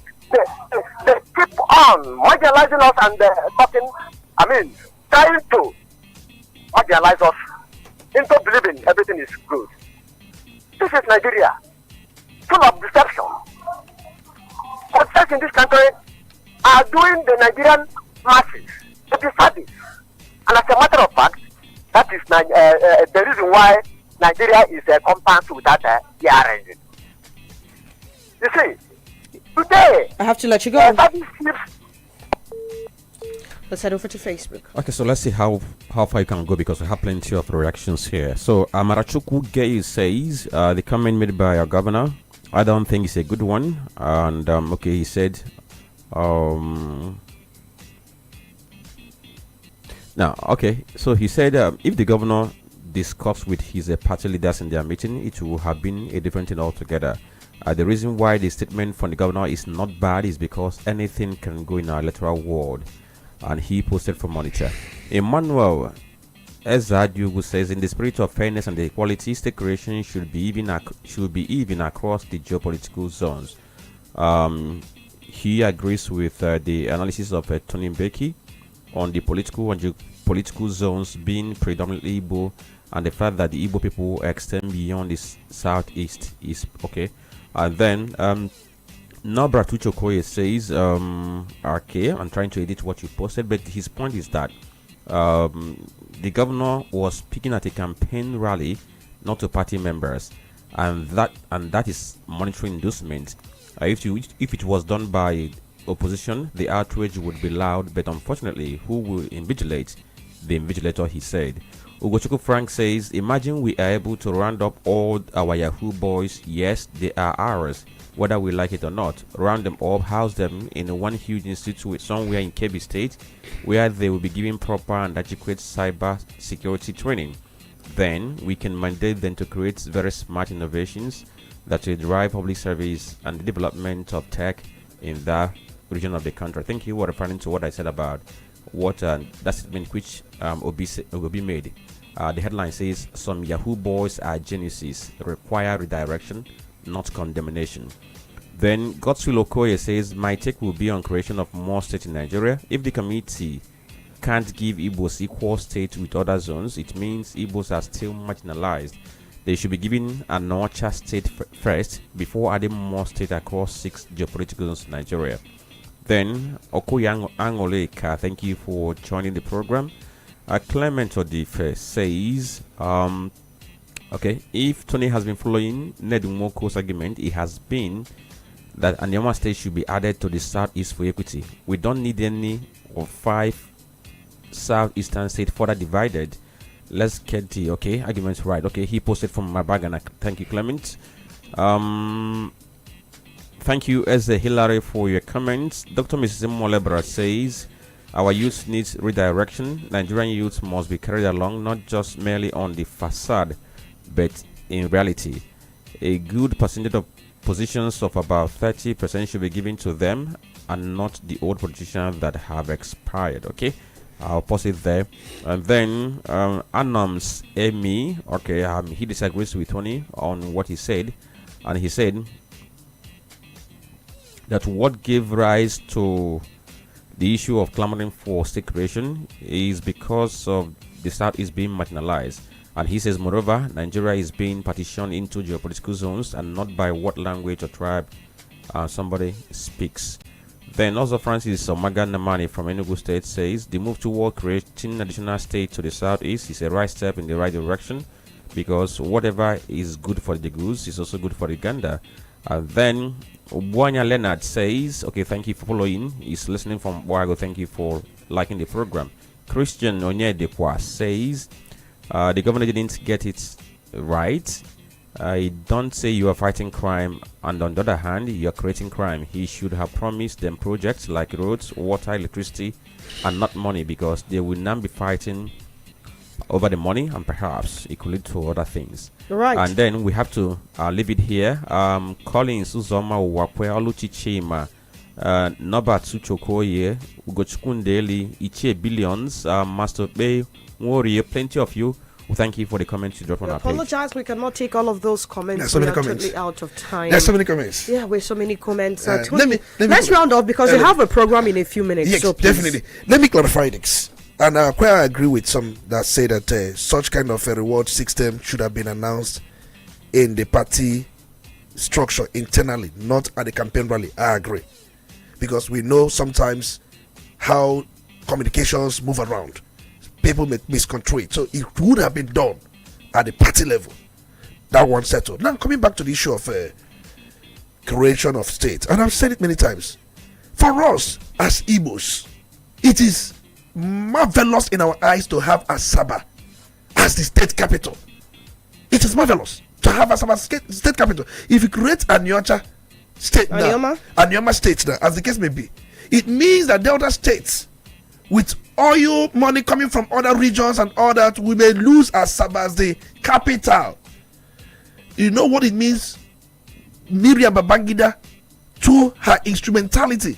keep on marginalizing us and trying to marginalize us into believing everything is good. This is Nigeria, full of deception. Politics in this country are doing the Nigerian masses a disservice. And as a matter of fact, that is the reason why Nigeria is a compound to that ER engine. You see, today I have to let you go. Let's head over to Facebook. Okay, so let's see how far you can go because we have plenty of reactions here. So Amarachuku Gay says the comment made by our governor, I don't think it's a good one. And okay, he said now okay, so he said if the governor discussed with his party leaders in their meeting, it would have been a different thing altogether. The reason why the statement from the governor is not bad is because anything can go in our electoral world. And he posted from Onitsha. Emmanuel Ezadugu says, in the spirit of fairness and equality, state creation should be even across the geopolitical zones. He agrees with the analysis of Tony Mbeki on the political and geopolitical zones being predominantly Igbo, and the fact that the Igbo people extend beyond the southeast is okay. And then Nobra Tuchokoye says, okay, I'm trying to edit what you posted, but his point is that the governor was speaking at a campaign rally, not to party members, and that is monetary inducement. If it was done by opposition, the outrage would be loud, but unfortunately, who will invigilate? The invigilator, he said. Ugochukwu Frank says, imagine we are able to round up all our Yahoo boys. Yes, they are ours, whether we like it or not. Round them up, house them in one huge institute somewhere in Kebbi State, where they will be given proper and adequate cyber security training. Then we can mandate them to create very smart innovations that will drive public service and the development of tech in that region of the country. I think you were referring to what I said about what that statement which Obi made. The headline says, some Yahoo boys are geniuses, require redirection, not condemnation. Then Godswill Okoye says, my take will be on creation of more states in Nigeria. If the committee can't give Igbos equal state with other zones, it means Igbos are still marginalized. They should be given an Onitsha state first before adding more states across 6 geopolitical zones in Nigeria. Then Okoye Angoleka, thank you for joining the program. Clement Odife says, okay, if Tony has been following Nedumoko's argument, it has been that Anyama State should be added to the Southeast for equity. We don't need any of 5 Southeastern states further divided. Let's get the arguments right. Okay, he posted from my bag, and thank you, Clement. Thank you, Eze Hillary, for your comments. Dr. Mrs. Molebra says, our youth needs redirection. Nigerian youth must be carried along, not just merely on the facade, but in reality. A good percentage of positions of about 30% should be given to them and not the old politicians that have expired. Okay, I'll pause it there. And then Anams Amy, okay, he disagrees with Tony on what he said, and he said that what gave rise to the issue of clamoring for state creation is because of the South is being marginalized. And he says, moreover, Nigeria is being partitioned into geopolitical zones and not by what language or tribe somebody speaks. Then also Francis Omaga Namani from Enugu State says, the move toward creating additional states to the southeast is a right step in the right direction, because whatever is good for the goose is also good for the gander. And then Wanya Leonard says, okay, thank you for following. He's listening from Wago. Thank you for liking the program. Christian Onyedekwa says, the governor didn't get it right. I don't say you are fighting crime, and on the other hand, you are creating crime. He should have promised them projects like roads, water, electricity, and not money, because they will now be fighting over the money, and perhaps it could lead to other things. Right. And then we have to leave it here. Collins Uzoma Wakwe Oluchichima Nobatu Chokoye Ugochukundeli Iche Billions Master Bay Warrior, plenty of you. Thank you for the comments you dropped on our page. Apologize, we cannot take all of those comments. There's so many comments. Totally out of time. There's so many comments. Yeah, with so many comments. Let's round off because we have a program in a few minutes. Yes, so definitely. Let me clarify this. And quite I agree with some that say that such kind of a reward system should have been announced in the party structure internally, not at the campaign rally. I agree. Because we know sometimes how communications move around. people misconstrue it. So it would have been done at the party level. That one settled. Now coming back to the issue of creation of states, and I've said it many times. For us as Igbos, it is marvelous in our eyes to have Asaba as the state capital. It is marvelous to have Asaba state capital. If you create Aniocha state now, Anioma state now, as the case may be, it means that the other states with oil money coming from other regions and all that, we may lose Asaba as the capital. You know what it means? Miriam Babangida, to her instrumentality,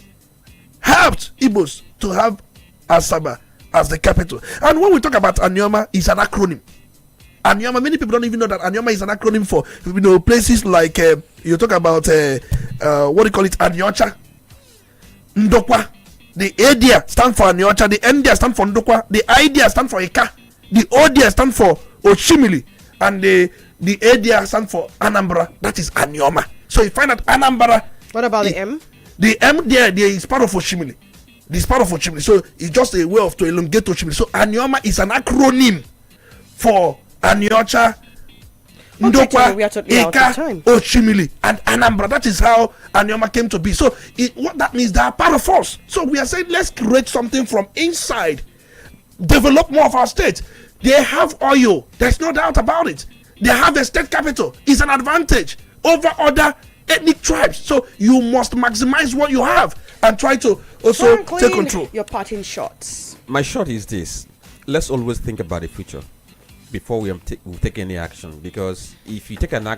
helped Igbos to have Asaba as the capital. And when we talk about Anioma, it's an acronym. Anioma, many people don't even know that Anioma is an acronym for, places like you talk about what do you call it, Aniocha, Ndokwa. The ADIA stand for Aniocha, the NDIA stand for Ndokwa, the IDIA stand for Eka, the ODIA stand for Oshimili, and the ADIA stand for Anambra. That is Anioma. So you find that Anambra. What about the M? The M there is part of Oshimili. This part of Oshimili. So it's just a way of to elongate Oshimili. So Anioma is an acronym for Aniocha, Ndokwa, Eka, Oshimili, and Anambra. That is how Anioma came to be. So what that means, they are part of us. So we are saying, let's create something from inside, develop more of our state. They have oil, there's no doubt about it. They have a state capital. It's an advantage over other ethnic tribes. So you must maximize what you have and try to also take control. Your parting shots. My shot is this: let's always think about the future before we take any action, because if you take an